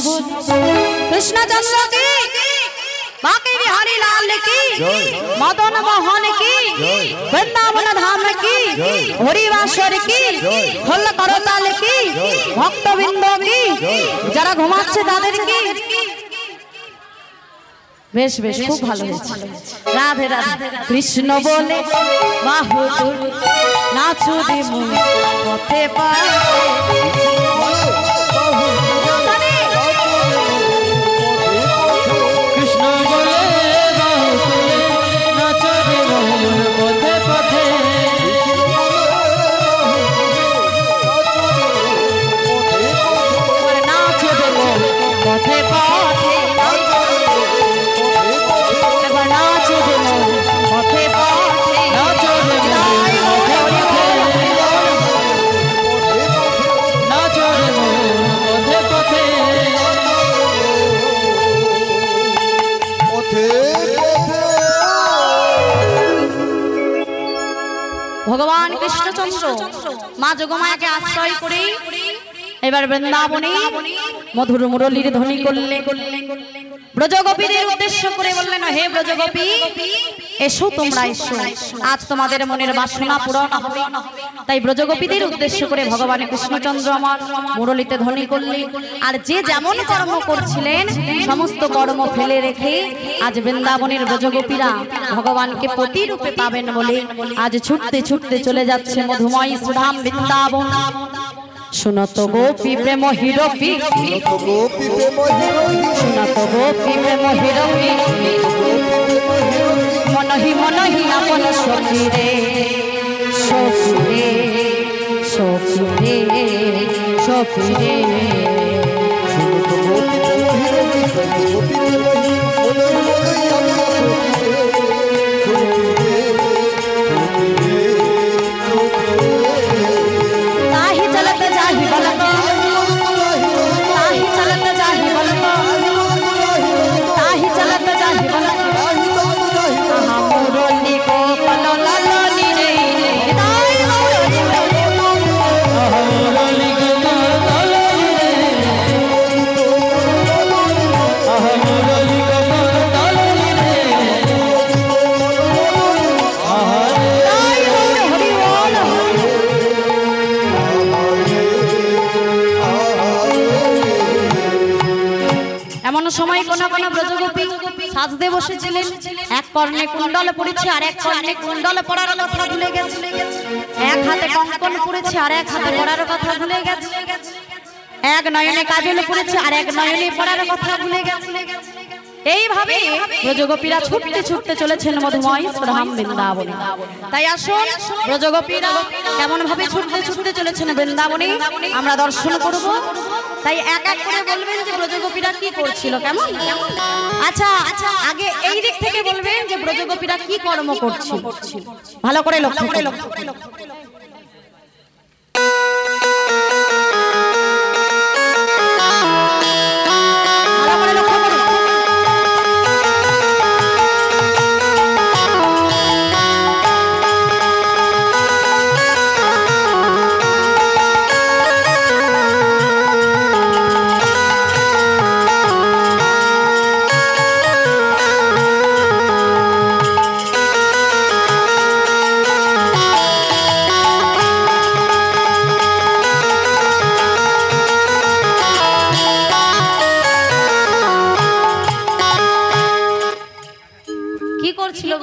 कृष्ण चंद्र की बाकी बिहारी लाल की मदन मोहन की वृंदावन धाम की हरिवासर की हल्ला करताल की भक्त बिंदु की जरा घुमाচ্ছে তাদের की বেশ বেশ খুব ভালো হয়েছে রাধে রাধে কৃষ্ণ বলে বাহু তুলে নাচো রে মন পথে পথে भगवान कृष्णचंद्र माँ जोगमाया के आश्रय करे এবার বৃন্দাবনে মধুর মুরলীর ধ্বনি করলে ব্রজগোপীদের উদ্দেশ্য করে বললেন হে ব্রজগোপী এসো তোমরা এসো আজ তোমাদের মনের বাসনা পূরণ হবে তাই ব্রজগোপীদের উদ্দেশ্য করে ভগবান কৃষ্ণচন্দ্র আমার মুরলীতে ধ্বনি করলে আর যে যেমন কর্ম করছিলেন সমস্ত কর্ম ফেলে রেখে আজ বৃন্দাবনের ব্রজগোপীরা ভগবানকে পতি রূপে পাবেন বলে আজ ছুটতে ছুটতে চলে যাচ্ছে মধুময় সুধাম বৃন্দাবন सुनत गोपी प्रेम हिरपी सुनत गोपी प्रेम हिरपी मन ही अपन सखी रे सखी रे सखी रे सखी रे सुनत गोपी प्रेम हिरपी गोपी সময় কোন কোন ব্রজগোপী সাজতে বসেছিলেন এক কর্ণে কুণ্ডল পড়েছে আর এক কর্ণে কুণ্ডল পড়ার কথা ভুলে গেছে এক হাতে কঙ্কন পড়েছে আর এক হাতে পড়ার কথা ভুলে গেছে এক নয়নে কাজল পড়েছে আর এক নয়নে পড়ার কথা ভুলে গেছে এইভাবে ব্রজগোপীরা ছুটতে ছুটতে চলেছেন মধুময় সুধাম বৃন্দাবনে তাই আসুন ব্রজগোপীরা কেমন ভাবে ছুটতে ছুটতে চলেছেন বৃন্দাবনে আমরা দর্শন করব তাই এক এক করে বলবেন যে ব্রজগোপীরা কি করছিল, কেমন? আচ্ছা আচ্ছা, আগে এই দিক থেকে বলবেন যে ব্রজগোপীরা কি কর্ম করছিল, ভালো করে লক্ষ্য করে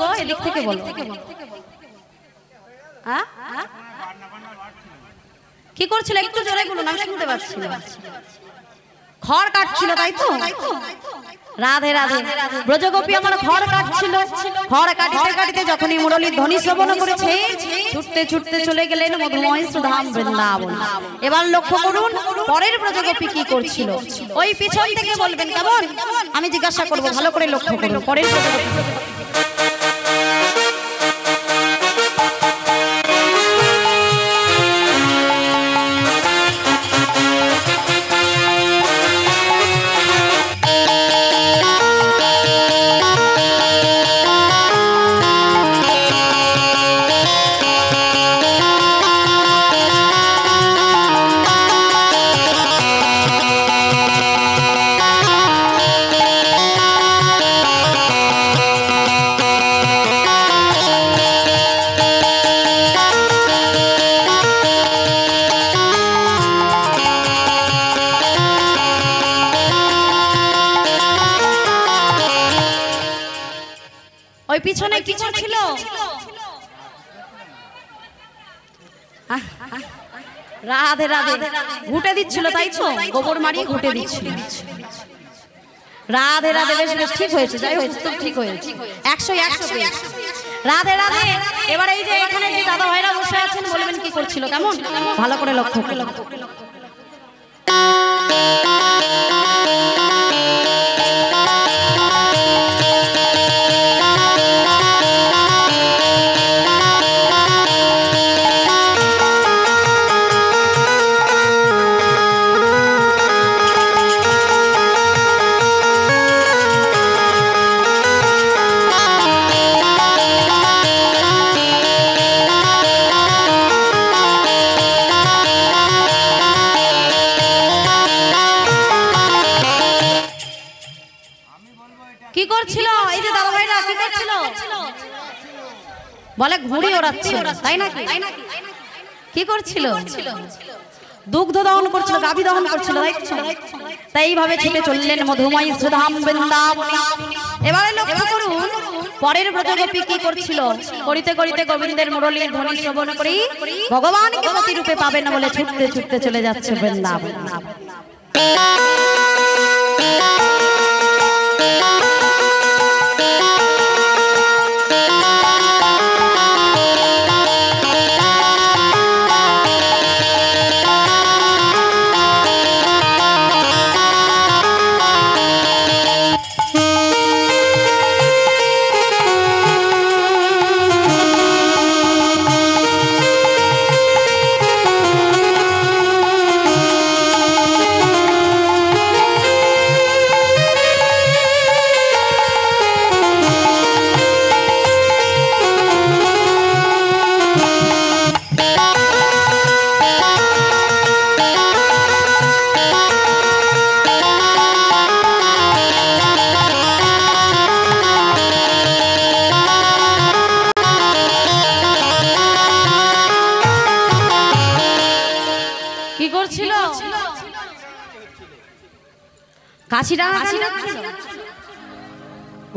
গো, এদিক থেকে বলো। কি করছিল একটু জোরে বলুন, আমি শুনতে পাচ্ছি না। খড় কাটছিল, তাই তো? রাধে রাধে। ব্রজগোপী আমার খড় কাটছিল, খড় কাটিতে কাটিতে যখনই মুরলীর ধ্বনি শ্রবণ করেছে ছুটতে ছুটতে চলে গেলেন মধুময় সুধাম বৃন্দাবন। এবার লক্ষ্য করুন পরের ব্রজগোপী কি করছিল, ওই পিছন থেকে বলবেন, কেমন? আমি জিজ্ঞাসা করবো, ভালো করে লক্ষ্য করুন পরের ব্রজগোপী। ওই পিছনে কি ছিল? রাধে রাধে। ঘুটে দিচ্ছিল, তাই তো? গোবর মারিয়ে ঘুটে দিচ্ছিল। রাধে রাধে। বেশ বেশ, ঠিক হয়েছে, যাই হয়েছে, তো ঠিক হয়েছে। 100 রাধে রাধে। এবার এই যে এখানে যে দাদা ভাইরা বসে আছেন বলবেন কি করছিল, কেমন? ভালো করে লক্ষ্য করে। কি করছিল এই যে দাদা ভাইরা, কি করছিল? বলে ঘুড়ি ওড়াচ্ছিল, তাই নাকি? কি করছিল? দুগ্ধ দহন করছিল, গাভী দহন করছিল, তাই এইভাবে ছুটে চললেন মধুময় সুধাম বৃন্দাবনে। এবারে লক্ষ্য করুন পরের ব্রজগোপী কি করছিল। করিতে করিতে গোবিন্দের মুরলীর ধ্বনি শ্রবণ করি ভগবানকে প্রতিরূপে পাবেন বলে ছুটতে ছুটতে চলে যাচ্ছে বৃন্দাবন।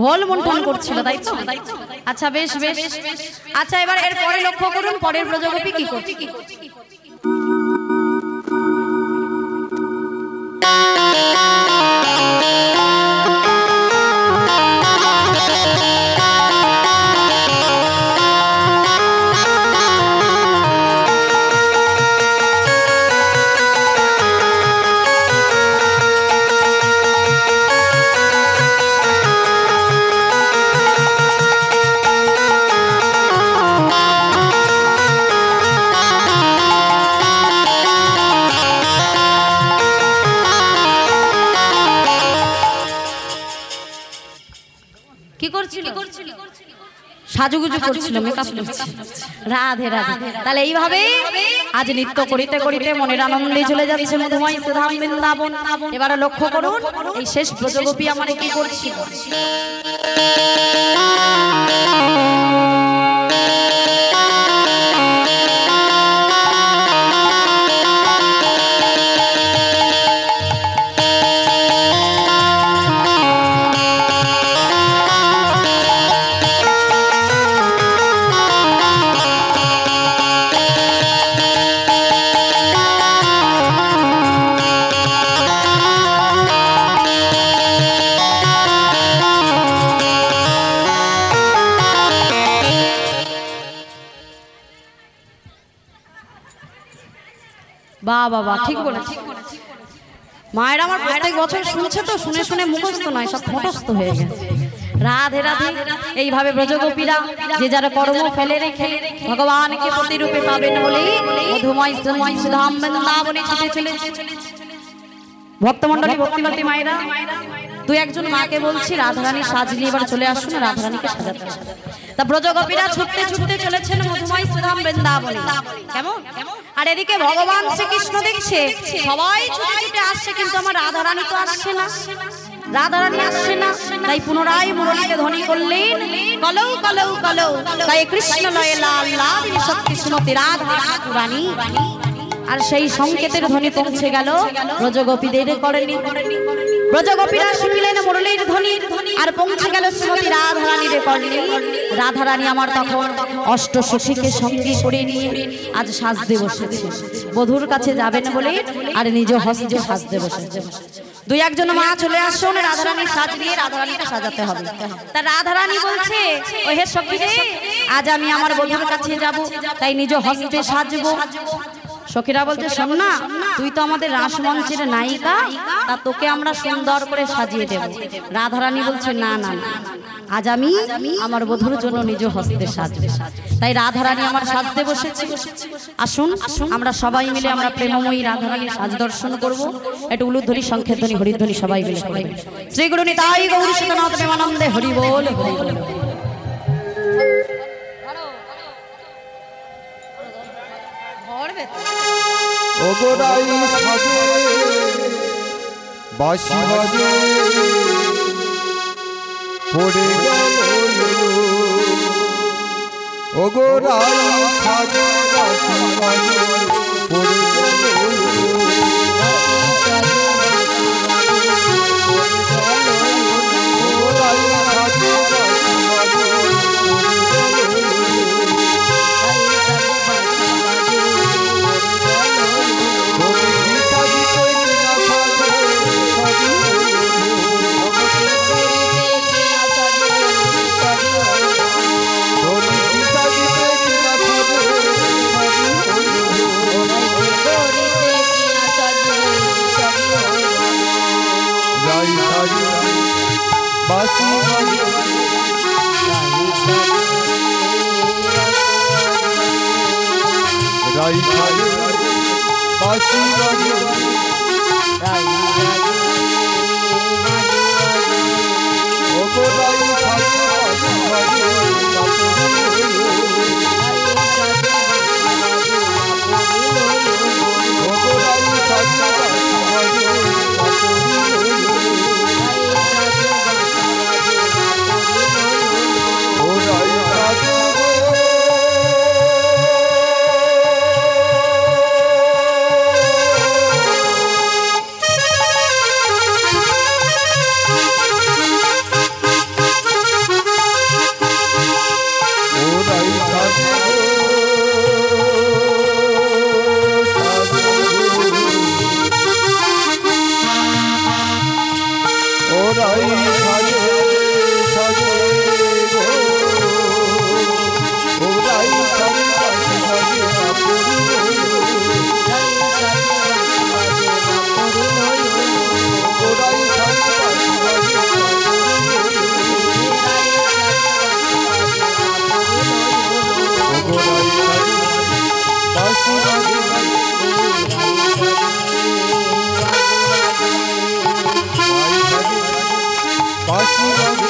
ঘোল মন্থন করছিল, তাই তো? আচ্ছা বেশ বেশ। আচ্ছা এবার এর পরে লক্ষ্য করুন পরের ব্রজগোপী কি করছে। সাজুগুজু করছিল, মেকআপ করছিল। রাধে রাধে। তাহলে এইভাবে আজ নৃত্য করিতে করিতে মনের আনন্দে চলে যাচ্ছে মধুময় সুধাম বৃন্দাবন। এবারে লক্ষ্য করুন এই শেষ ব্রজগোপী আমার কি করছিল। বাহ বাবা, ঠিক বলেছে মায়ের। আমার প্রত্যেক বছর শুনছে তো, শুনে শুনে মুখস্থ নয়, সব মুখস্থ হয়ে গেছে। রাধে রাধে। এইভাবে ব্রজগোপীরা যে যারা কর্ম ফেলে রেখে ভগবানকে প্রতিরূপে পাবেন বলে মধুময় সুধাম বৃন্দাবনে ছুটে চলেছে। ভক্তমণ্ডলী, ভক্তিমতী মায়েরা, তুই একজন মাকে বলছি রাধারানী সাজ নিয়ে এবার চলে আসুন, রাধারানীকে সাজাতে। তা ব্রজগোপীরা ছুটতে ছুটতে চলেছেন মধুময় সুধাম বৃন্দাবনে। কেমন? আর এদিকে ভগবান শ্রীকৃষ্ণ দেখছে সবাই ছুটে ছুটে আসছে, কিন্তু আমার রাধারানী তো আসছে না, রাধারানী আসছে না। তাই পুনরায় মুরলীতে ধ্বনি করলেন কলৌ কলৌ কলৌ, তাই কৃষ্ণ লয়ে লাল লাল শক্তি শ্রীমতী রাধা ঠাকুরানী। আর সেই সংকেতের ধ্বনি পৌঁছে গেল ব্রজগোপীদের করেনি। ব্রজগোপীরা শুনলেন মুরলীর ধ্বনি, আর পৌঁছে গেল শ্রীমতী রাধারানীর কর্ণে। রাধারানী আমার তখন অষ্ট সখীকে সঙ্গে করে নিয়ে আজ সাজতে বসেছে। বধূর কাছে যাবেন বলে আর নিজ হস্তে সাজতে বসেছে। দুই একজন মা চলে আসুন, রাধারানীর সাজ নিয়ে রাধারানীকে সাজাতে হবে। তা রাধারানী বলছে, ও হে সখী রে, আজ আমি আমার বধূর কাছে যাব, তাই নিজ হস্তে সাজবো। সখীরা বলছে, শোন না, তুই তো আমাদের রাসমঞ্চের নায়িকা, তা তোকে আমরা সুন্দর করে সাজিয়ে দেব। রাধারানী বলছে, না না, আজ আমি আমার বধূর জন্য নিজ হস্তে সাজবো। তাই রাধারানী আমার সাজতে বসেছে। আসুন আমরা সবাই মিলে আমরা প্রেমময়ী রাধারানীর সাজ দর্শন করব। একটু উলুধ্বনি, সংক্ষেপধ্বনি, হরিধ্বনি সবাই মিলে করবে। শ্রী গুরু নিতাই গৌর সুতনাথ প্রেমানন্দে হরি বল হরি বল। ওগোরাই সাজে বাঁশি বাজে পড়ে গেল, ওগোরাই সাজে বাঁশি বাজে পড়ে গেল, ওগোরাই সাজে বাঁশি বাজে বাঁশি বাজে রাই সাজে বাঁশি বাজে ওগোরাই সাজে বাঁশি বাজে ওগোরাই সাজে বাঁশি বাজে ওরাই সাজে বাঁশি বাজে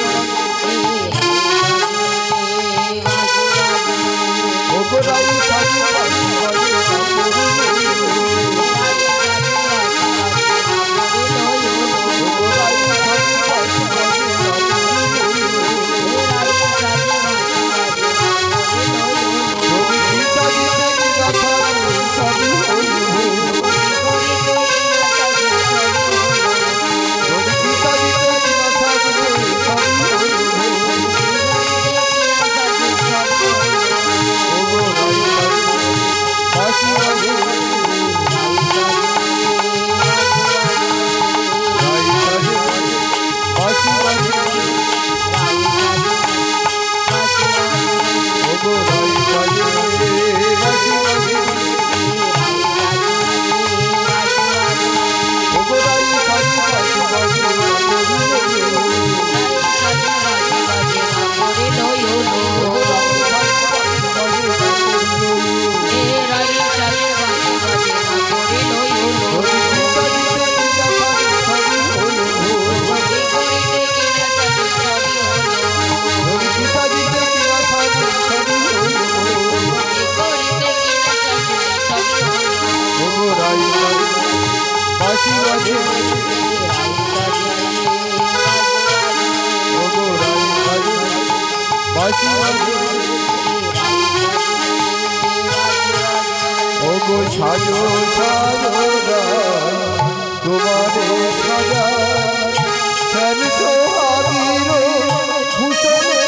সাজো সাজো তোমারে সাজা শ্যাম সোহাগীর ভূষণে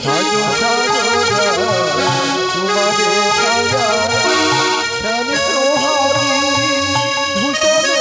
সাজো সাজো তোমারে সাজা শ্যাম সোহাগীর ভূষণে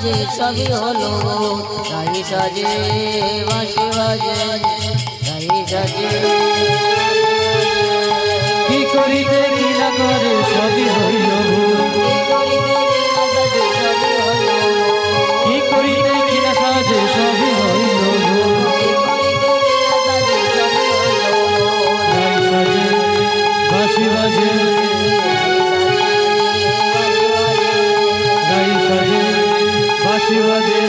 সাজে সবই হলো তাই সাজে বাঁশি বাজে তাই সাজে কি করিতে কি না করে সবই হইল কি করিতে কি না সাজে সবই হইল তাই সাজে বাঁশি বাজে তাই সাজে বাঁশি বাজে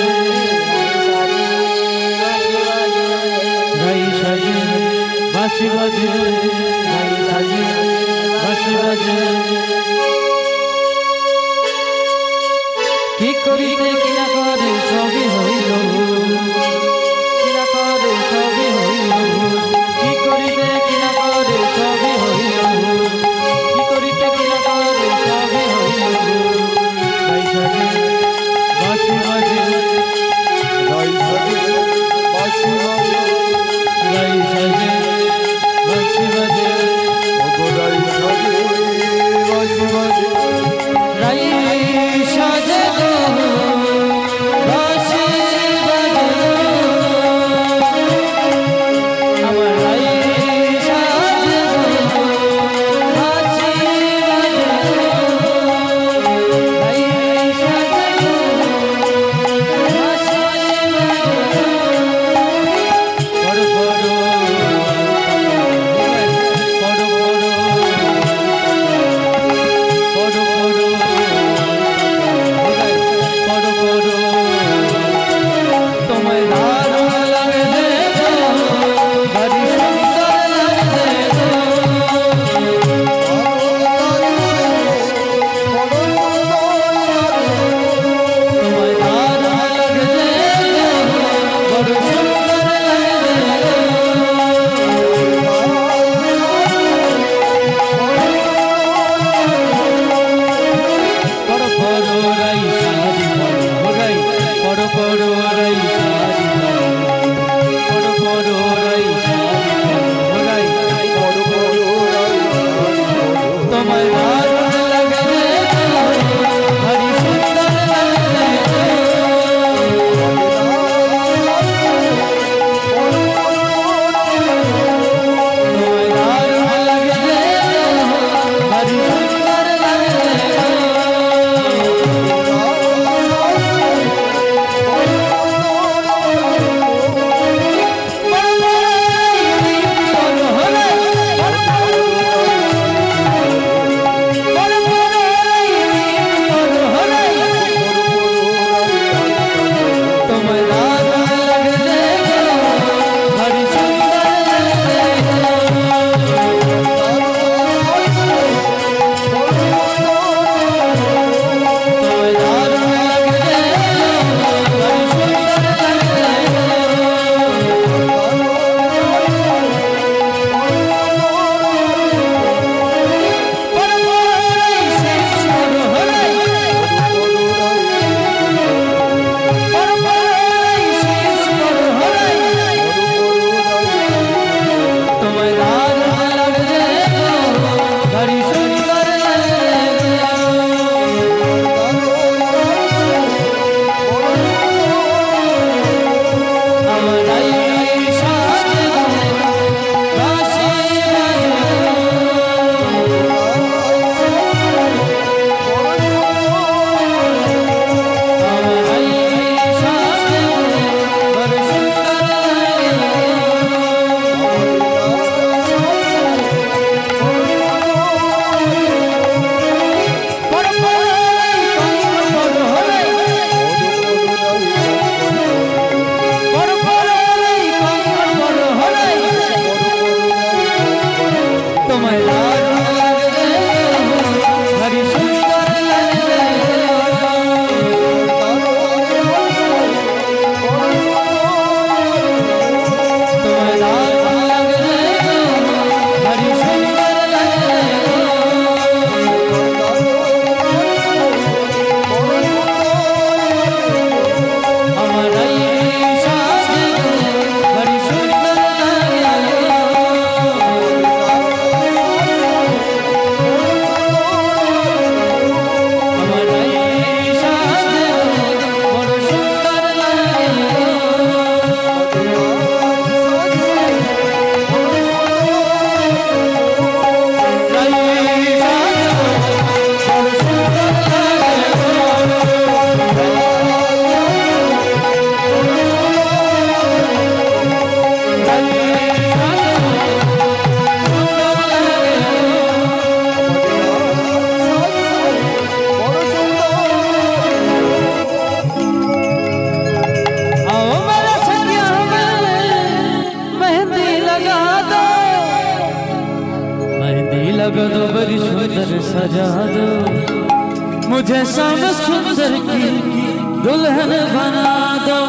তাই সাজে বাঁশি বাজে তাই সাজে বাঁশি বাজে কি করিতে কি না করে সবই হইল কি না করে সবই হইল কি করিতে কি না করে সবই হইল কি করিতে কি না করে সবই হইল তাই সাজে বাঁশি বাজে রাই সাজে বাঁশি বাজে তাই সাজে বাঁশি বাজে ওগো রাই সাজে में सजा दो, मुझे सब सुंदर की दुल्हन बना दो।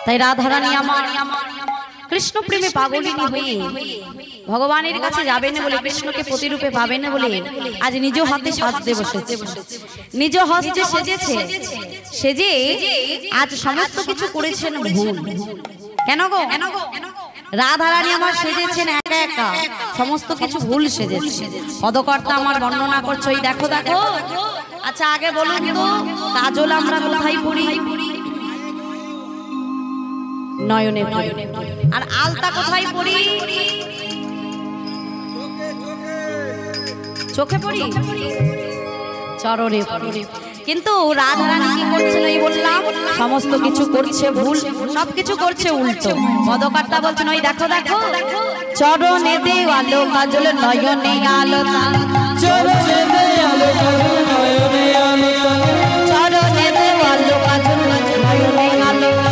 তাই রাধারানী আমার কৃষ্ণ প্রেমে পাগলিনী হয়ে ভগবানের কাছে যাবেন বলে, কৃষ্ণকে প্রতিরূপে পাবেন বলে আজ নিজ হাতে সাজতে বসেছে, নিজ হস্তে সেজেছে। সেজে আজ সমস্ত কিছু করেছেন ভুল। কেন গো? রাধারানী আমার সেজেছেন একা একা, সমস্ত কিছু ভুল সেজেছে। পদকর্তা আমার বর্ণনা করছে, ওই দেখো দেখো। আচ্ছা আগে বলুন তো, কাজল আমরা কোথায় পড়ি? নয়নে পড়ি। আর আলতা কোথায় পড়ি? চোখে পড়ি, চরণে পড়ি। কিন্তু রাধারানী কি করছেন? এই বললাম সমস্ত কিছু করছে ভুল, সবকিছু করছে উল্টো। পদকর্তা বলছেন, ওই দেখো দেখো, চরণে দেওয়ালো কাজল নয়নে আলতা, চরণে দেওয়ালো কাজল নয়নে আলতা, চরণে দেওয়ালো কাজল নয়নে আলতা,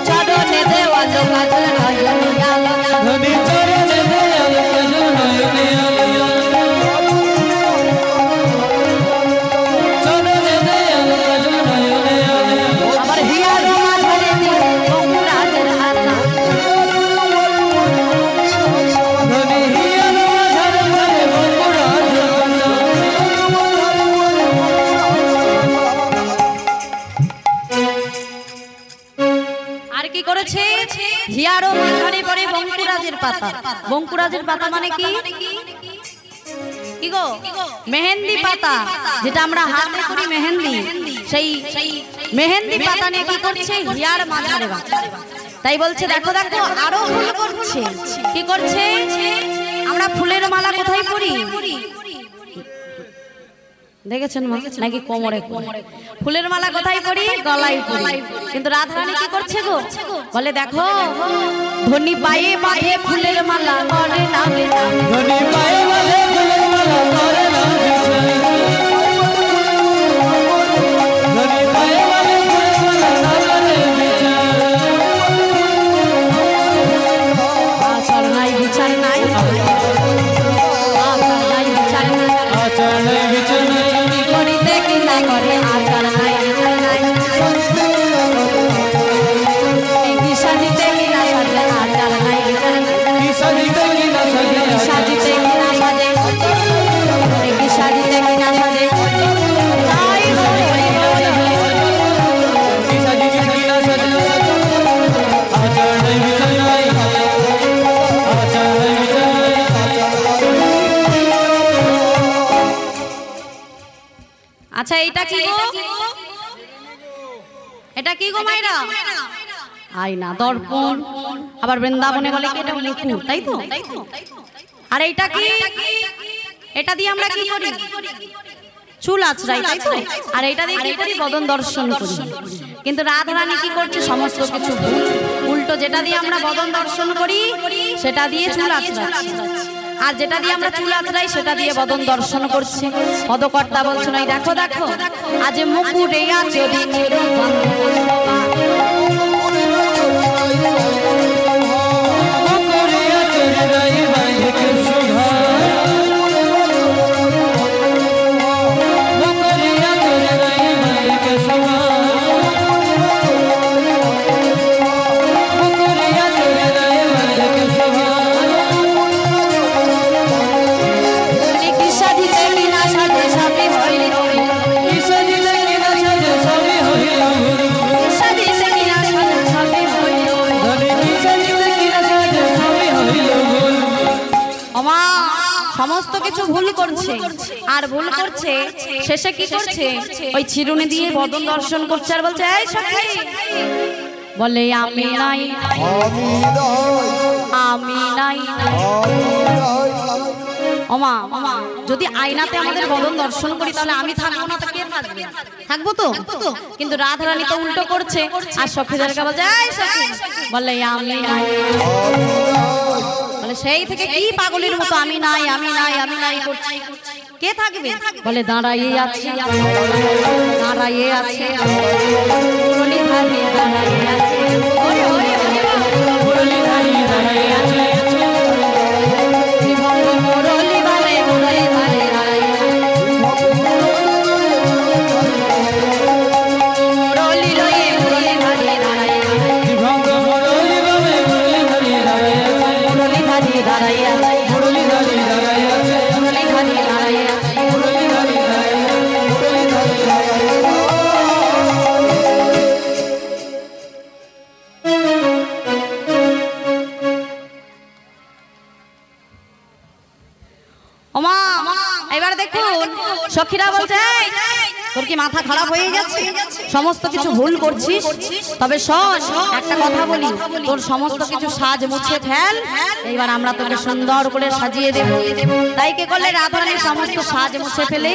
চরণে দেওয়ালো কাজল নয়নে আলতা, ধনী চরণে দেওয়ালো কাজল নয়নে আলতা, চরণে দেওয়ালো কাজল নয়নে আলতা। আবার হিয়ার মাঝে বঙ্কুরাজের হাতা, ধনী হিয়ার মাঝে বঙ্কুরাজের হাতা। আর কি করেছে? হিয়ারও মাঝারে পরে বঙ্কুরাজের পাতা। বঙ্কুরাজের পাতা মানে কি? কি গো? মেহেন্দি পাতা, যেটা আমরা হাতে করি মেহেন্দি, সেই মেহেন্দি পাতা নিয়ে কি করছে? হিয়ার মাঝারে বাতা। তাই বলছে দেখো দেখো, আরো ভুল করছে। কি করছে? আমরা ফুলের মালা কোথায় পরি? দেখেছেন নাকি কোমরে? ফুলের মালা কোথায় পরি? গলায় পরি। কিন্তু রাধারানী কি করছে গো? বলে দেখো, ধনী পায়ে বাঁধে ফুলের মালা করে না, ধনী পায়ে বাঁধে ফুলের মালা করে না বিছাই, ধনী পায়ে বাঁধে ফুলের মালা করে বিছাই। আচর নাই বিচার নাই, আচর নাই বিচার নাই, আচার নাই বিচার নাই, কি করিতে কি না করে, আচর নাই বিচার নাই, কি সাজিতে কি না সাজে, আচর নাই বিচার নাই, কি সাজিতে কি না সাজে, কি সাজিতে কি না সাজে, কি সাজিতে কি না সাজে, তাই বলে কি সাজিতে কি না সাজে, আচার নাই বিচার নাই, আচার নাই বিচার নাই। আচ্ছা এটা কি গো? এটা কি গো মাইরা? আয়না, দর্পণ। আবার বৃন্দাবনে বলে কি এটা মুকুর, তাই তো? আর এইটা কি? এটা দিয়ে আমরা কি করি? চুল আঁচড়াই, তাই তো? আর এটা দিয়ে কি করি? বদন দর্শন করি। কিন্তু রাধারানী কি করছে? সমস্ত কিছু ভুল, উল্টো। যেটা দিয়ে আমরা বদন দর্শন করি সেটা দিয়ে চুল আঁচড়াচ্ছি। আর যেটা দিয়ে আমরা চুল আঁচড়াই সেটা দিয়ে বদন দর্শন করছি। পদকর্তা বলছেন ওই দেখো দেখো আজ মুকুটে আছে সমস্ত কিছু ভুল করছে আর ভুল করছে শেষে কি করছে ওই চিরুনি দিয়ে বদন দর্শন করছে আর বলছে এই সখী বলে আমি নাই আমি নাই। ওমা যদি আয়নাতে আমাদের বদন দর্শন করি তাহলে আমি থাকবো না তো কে থাকবে? থাকবো তো। কিন্তু রাধারানী তো উল্টো করছে আর সখীদেরকে বলছে এই সখী বলে আমি নাই। বলে সেই থেকে কি পাগলের মতো আমি নাই আমি নাই আমি নাই করছি, কে থাকবে? বলে দাঁড়াইয়ে আছি দাঁড়াইয়ে আছে মুরলী ধারে দাঁড়াইয়ে আছে মুরলী ধারে দাঁড়াইয়ে আছে মুরলী ধারে মুরলী ধারে দাঁড়াইয়ে মুরলী লয়ে মুরলী ধারে দাঁড়াইয়ে মুরলী ধারে দাঁড়াইয়ে মুরলী ধারে দাঁড়াইয়ে মুরলী ধারে দাঁড়াইয়ে মুরলী ধারে ওমা এবার দেখুন সখীরা বলছে তোর কি মাথা খারাপ হয়ে গেছে? সমস্ত কিছু ভুল করছিস, তবে শোন একটা কথা বলি, তোর সমস্ত কিছু সাজ মুছে ফেল, এবার আমরা তোকে সুন্দর করে সাজিয়ে দেব। তাই কে করলে রাধারানীর সমস্ত সাজ মুছে ফেলে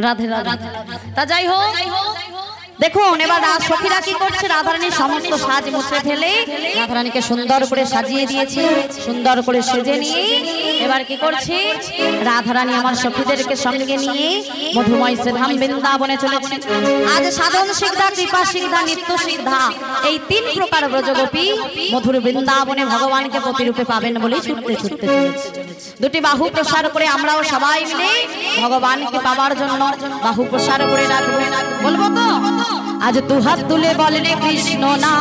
রাধে রাধে। তা যাই হোক দেখুন এবার সখীরা কি করছে, রাধারানীর সমস্ত সাজ মুছে ফেলে রাধারানীকে সুন্দর করে সাজিয়ে দিয়েছে, সুন্দর করে সেজে নিয়ে এবার কি করছে রাধারানী আমার সখীদেরকে সঙ্গে নিয়ে মধুময় শ্রীধাম বৃন্দাবনে চলেছে। আজ সাধন সিদ্ধা কৃপা সিদ্ধা নিত্য সিদ্ধা এই তিন প্রকার ব্রজগোপী মধুর বৃন্দাবনে ভগবানকে প্রতিরূপে পাবেন বলে ছুটতে ছুটতে চলেছে। দুটি বাহু প্রসার করে আমরাও সবাই মিলে ভগবানকে পাওয়ার জন্য বাহু প্রসার করে রাখবো, বলবো তো? আজ দু হাত তুলে বলে কৃষ্ণ না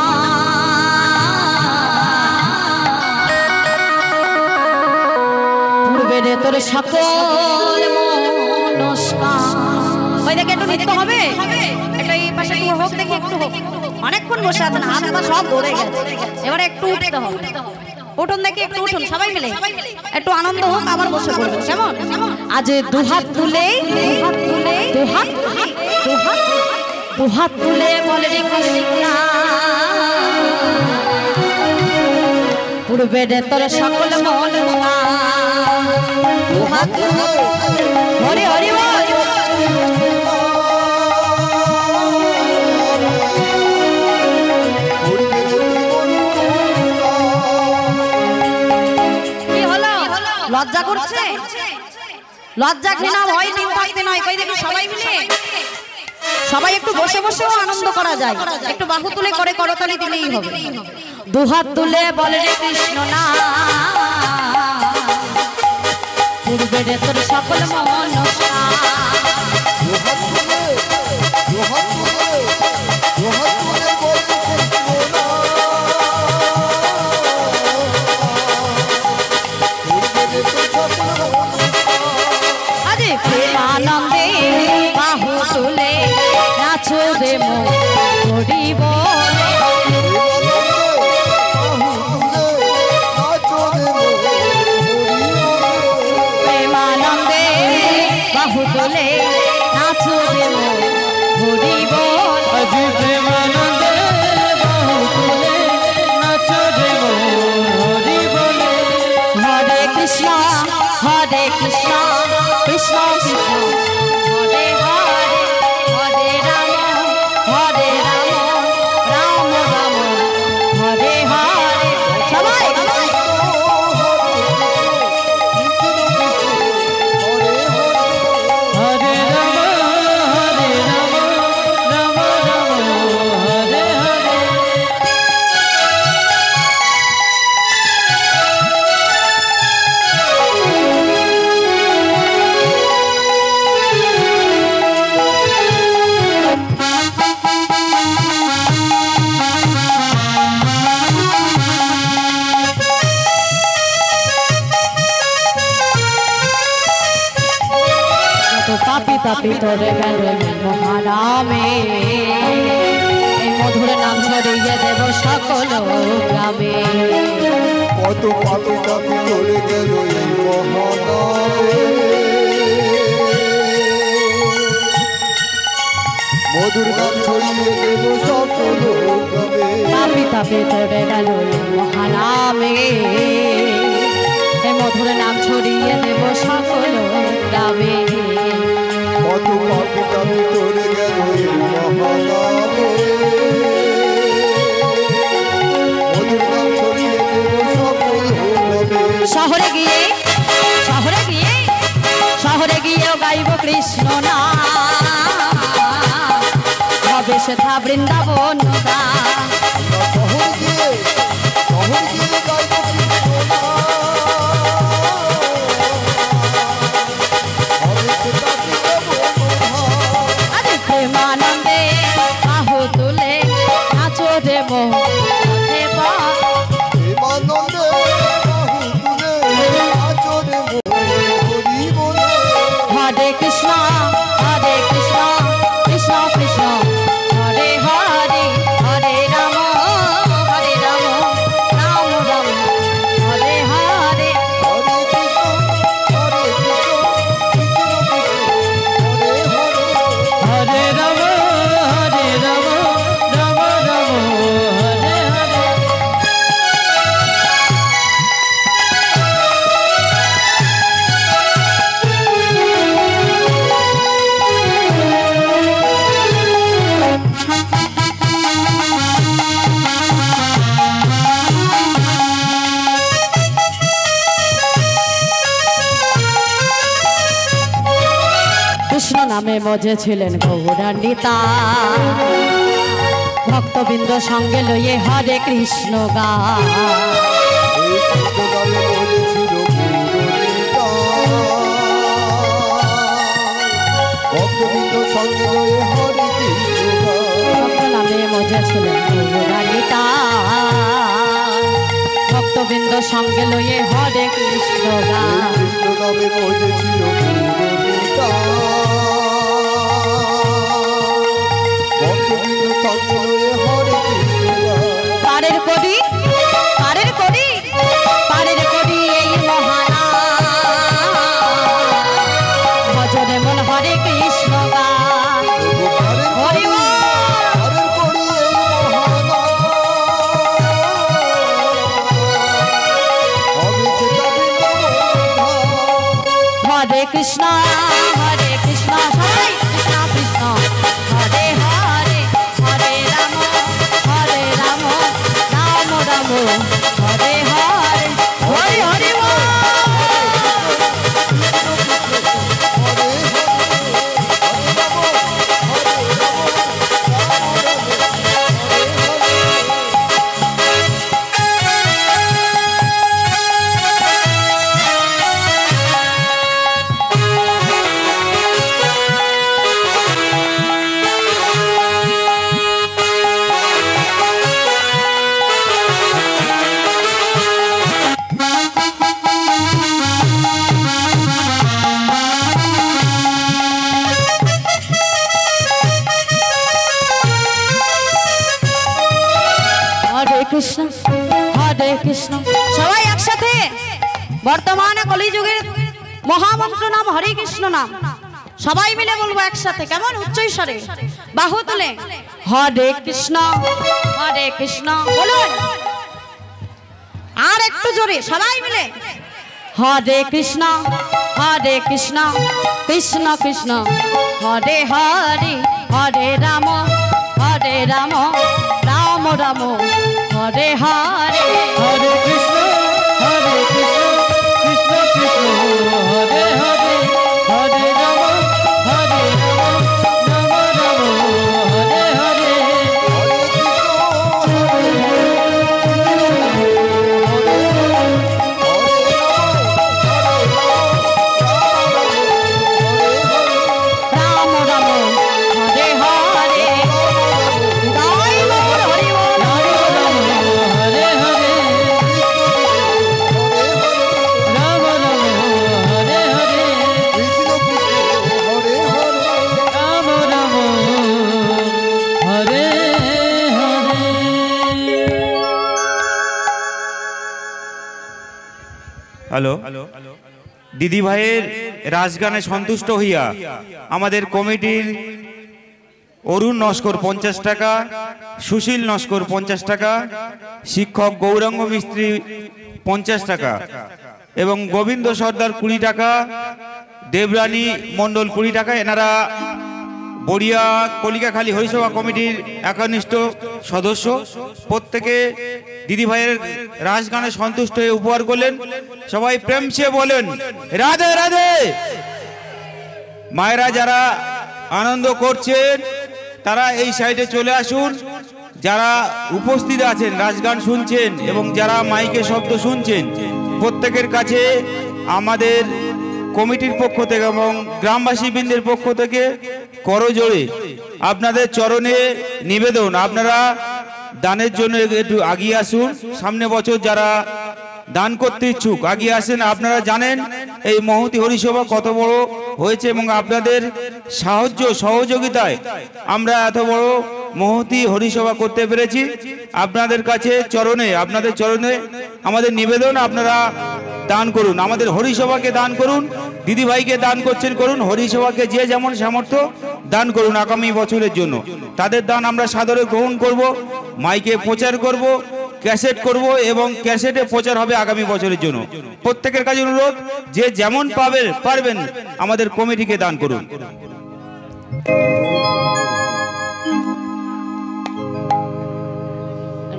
পূর্বে রে তোর সকল মনস্কার। ওই দেখে একটু নৃত্য হবে, একটু এই পাশে একটু হোক, দেখি একটু হোক। অনেকক্ষণ বসে আছেন, হাত পা সব ধরে গেছে, এবারে একটু উঠতে হবে। উঠুন দেখি, একটু উঠুন সবাই মিলে, একটু আনন্দ হোক, আবার বসে পড়বো কেমন? আজ দু হাত তুলে দু হাত দু হাত তুলে বলে রে কৃষ্ণ পূর্বে রে তোর সকল মন দু হাত হরি হরি বল। কি হলো? লজ্জা করছে? লজ্জা ঘৃণা ভয় নিয়ে থাকতে নয়, কই দেখি সবাই মিলে সবাই একটু বসে বসেও আনন্দ করা যায়, একটু বাহু তুলে করে করতালি দিলেই হবে। দু হাত তুলে বলে রে কৃষ্ণ না পূর্বে রে তোর সকল মনস্কার। আরে প্রেমানন্দে বাহু তুলে নাচো রে মরি বলে, প্রেমানন্দে বাহু তুলে নাচো রে মরি বলে। তাপি তোরে গেল মহারামে এই মধুর নাম ছড়িয়ে দেব সকল গ্রামে কত পাপি তাপি চলে গেল এই মহানামে মধুর নাম ছড়িয়ে দেব সকল গ্রামে তাপি তাপি তোরে গেল মহারামে এই মধুর নাম ছড়িয়ে দেব সকল গ্রামে কত পাপি তাপি চলে গেল এই মহানামে মধুর নাম ছড়িয়ে দেব সকল গ্রামে শহরে গিয়ে গিয়েও গাইব কৃষ্ণ নাম হবে সেথা বৃন্দাবন গান। শহর গিয়ে গাইব আরে প্রেমানন্দে বাহু তুলে নাচো রে দেব প্রেমানন্দে বাহু তুলে নাচো রে হরি বলে হরে কৃষ্ণ কৃষ্ণ কৃষ্ণ হরে হরে হরে রাম রাম রাম হরে হরে হরে কৃষ্ণ কৃষ্ণ কৃষ্ণ হরে হরে হরে রাম রাম রাম হরে হরে কৃষ্ণ নামে মজে ছিলেন গৌরান্বিতা ভক্তবৃন্দ সঙ্গে লইয়ে হরে কৃষ্ণ গা এই কৃষ্ণনামে বলেছিল পুরনিতা ভক্তবৃন্দ সঙ্গে হয়ে হরে কৃষ্ণ ভক্ত নামে মজে ছিলেন গৌরান্বিতা ভক্তবৃন্দ সঙ্গে লইয়ে হরে কৃষ্ণ গা কৃষ্ণ নামে বলেছিল পুরনিতা ভক্তবৃন্দ সঙ্গে হয়ে হরে কৃষ্ণ পারের করি এই মহানা ভজনে মন হরে কৃষ্ণ গা হরি বল। হরে কৃষ্ণ সবাই কৃষ্ণ কৃষ্ণ হরে হরে হরে রাম রাম রাম হরে হরে হরি হরি বল। হরে কৃষ্ণ সবাই একসাথে বর্তমানে কলিযুগের মহামন্ত্র নাম হরে কৃষ্ণ নাম সবাই মিলে বলবো একসাথে কেমন উচ্চস্বরে বাহু তুলে হরে কৃষ্ণ বলুন আর একটু জোরে সবাই মিলে হরে কৃষ্ণ কৃষ্ণ কৃষ্ণ হরে হরে হরে রাম রাম রাম হরে হরে হরে কৃষ্ণ কৃষ্ণ কৃষ্ণ হরে হরে হরে রাম রাম রাম হরে হরে রাম রাম হরে হরে জয় গৌর হরি বল। হরে রাম হরে হ্যালো, দিদি ভাইয়ের রাজগানে সন্তুষ্ট হইয়া আমাদের কমিটির অরুণ নস্কর 50 টাকা, সুশীল নস্কর 50 টাকা, শিক্ষক গৌরাঙ্গ মিস্ত্রি 50 টাকা এবং গোবিন্দ সর্দার 20 টাকা, দেবরানী মণ্ডল 20 টাকা, এনারা বড়িয়া কলিকাখালী হরিসভা কমিটির একনিষ্ঠ সদস্য। প্রত্যেকে দিদি ভাইয়ের রাজগানে সন্তুষ্ট হয়ে উপহার করলেন। সবাই প্রেম চেয়ে বলেন রাধে রাধে। মায়েরা যারা আনন্দ করছেন তারা এই সাইডে চলে আসুন। যারা উপস্থিত আছেন রাজগান শুনছেন এবং যারা মাইকে শব্দ শুনছেন, প্রত্যেকের কাছে আমাদের কমিটির পক্ষ থেকে এবং গ্রামবাসী বৃন্দের পক্ষ থেকে করজোড়ে আপনাদের চরণে নিবেদন, আপনারা দানের জন্য একটু আগিয়ে আসুন। সামনে বছর যারা দান করতে ইচ্ছুক আগিয়ে আসেন। আপনারা জানেন এই মহতী হরিসভা কত বড় হয়েছে এবং আপনাদের সাহায্য সহযোগিতায় আমরা এত বড় মহতী হরিসভা করতে পেরেছি। আপনাদের কাছে চরণে, আপনাদের চরণে আমাদের নিবেদন, আপনারা দান করুন, আমাদের হরিসভাকে দান করুন, দিদি ভাইকে দান করছেন করুন, হরিসভাকে যে যেমন সামর্থ্য দান করুন আগামী বছরের জন্য। তাদের দান আমরা সাদরে গ্রহণ করব, মাইকে প্রচার করব, ক্যাসেট করব এবং ক্যাসেটে প্রচার হবে আগামী বছরের জন্য। প্রত্যেকের কাছে অনুরোধ, যে যেমন পারবেন আমাদের কমিটিকে দান করুন।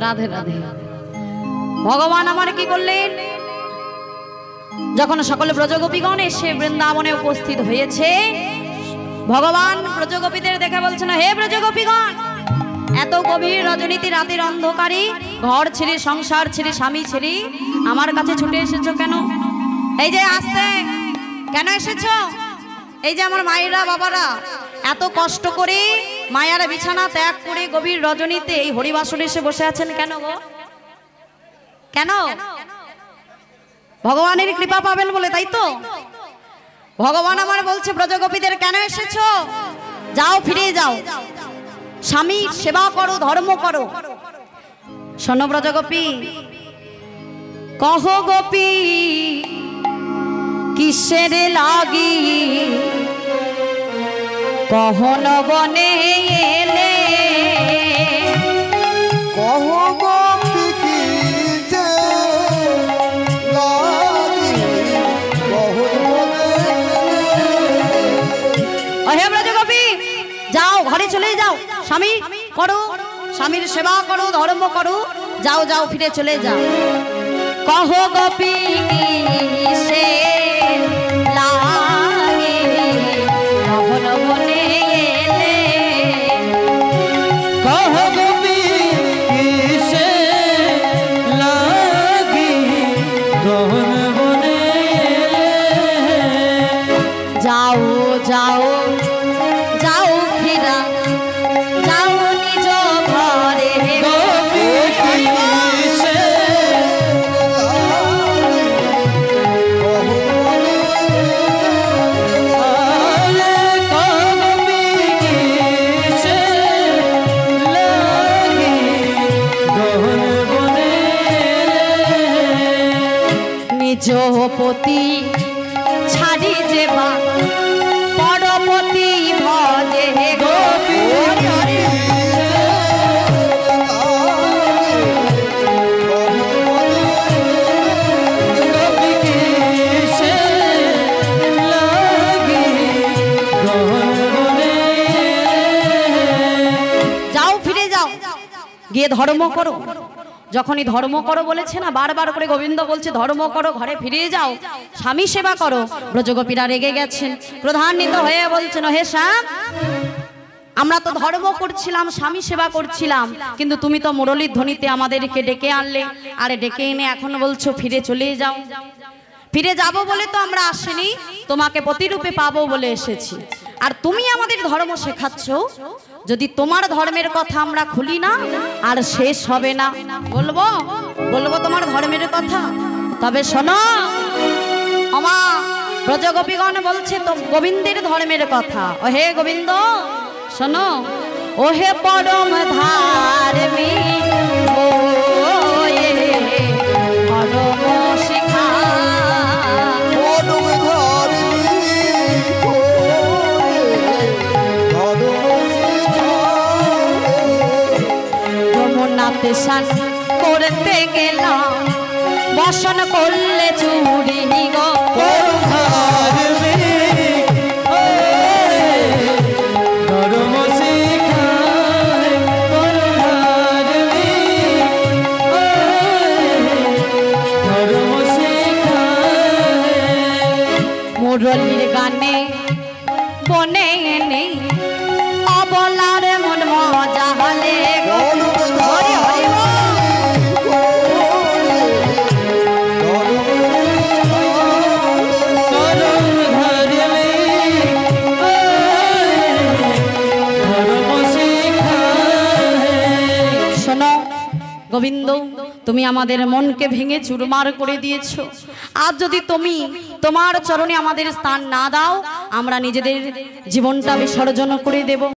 রাধে রাধে। ভগবান আমার কি করলেন, যখন সকল ব্রজগোপীগণ এসে বৃন্দাবনে উপস্থিত হয়েছে, ভগবান ব্রজগোপীদের দেখে বলছেন, হে ব্রজগোপীগণ, এত গভীর রজনীতি রাতের অন্ধকারে ঘর ছেড়ে, সংসার ছেড়ে, স্বামী ছেড়ে আমার কাছে ছুটে এসেছো কেন? এই যে আসতে কেন এসেছো? এই যে আমার মায়েরা বাবারা এত কষ্ট করে মায়ার বিছানা ত্যাগ করে গভীর রজনীতে এই হরিবাসনে এসে বসে আছেন কেন গো? কেন? ভগবানের কৃপা পাবেন বলে, তাই তো? ভগবান আমার বলছে, ব্রজগোপীদের কেন এসেছো? যাও, ফিরে যাও, স্বামী সেবা করো, ধর্ম করো। শোনো ব্রজগোপী, কহ গোপী কিসের লাগি কহন বনে এলে, কহ গোপী কিসে লাগি কহন বনে এলে। হে ব্রজগোপী, যাও, ঘরে চলে যাও, স্বামী করো, স্বামীর সেবা করো, ধর্ম করো, যাও যাও, ফিরে চলে যাও। কহ গোপী কিসে লাগি কহন বনে এলে, কহ গোপী কিসে লাগি গহন বনে এলে। যাও যাও যাও, ফিরা যাও নিজ ঘরে। গোপী কিসে আরে কহ গোপী কিসে লাগি গহন বনে এলে। নিজ পতি ছাড়ি যেবা পরপতি ভজে। গোপী গোপী কিসে লাগি গহন বনে এলে। যাও, ফিরে যাও, গিয়ে ধর্ম করো। যখনই ধর্ম করো বলেছে না, বারবার করে গোবিন্দ বলছে ধর্ম করো, ঘরে ফিরে যাও, স্বামী সেবা করো। ব্রজগোপীরা রেগে গেছেন, ক্রোধান্বিত হয়ে বলছেন, হে শ্যাম, আমরা তো ধর্ম করছিলাম, স্বামী সেবা করছিলাম, কিন্তু তুমি তো মুরলীর ধ্বনিতে আমাদেরকে ডেকে আনলে, আরে ডেকে এনে এখন বলছো ফিরে চলে যাও। ফিরে যাব বলে তো আমরা আসিনি, তোমাকে প্রতিরূপে পাবো বলে এসেছি। আর তুমি আমাদের ধর্ম শেখাচ্ছ, যদি তোমার ধর্মের কথা আমরা খুলি না আর শেষ হবে না। বলবো বলবো তোমার ধর্মের কথা, তবে শোনো আমা, ব্রজগোপীগণ বলছে তো গোবিন্দের ধর্মের কথা। ও হে গোবিন্দ, শোনো, ও হে পরম ধার্মিক, ও এ পরম শিখা স্নান করতে গেলাম বসন করলে চুরি গো মুরলীর গানে বনে নেই অবলার মন মজা হলে গো হরি হরি শোনো গোবিন্দ, তুমি আমাদের মনকে ভেঙে চুরমার করে দিয়েছো। আজ যদি তুমি তোমার চরণে আমাদের স্থান না দাও, আমরা নিজেদের জীবনটা বিসর্জন করে দেব।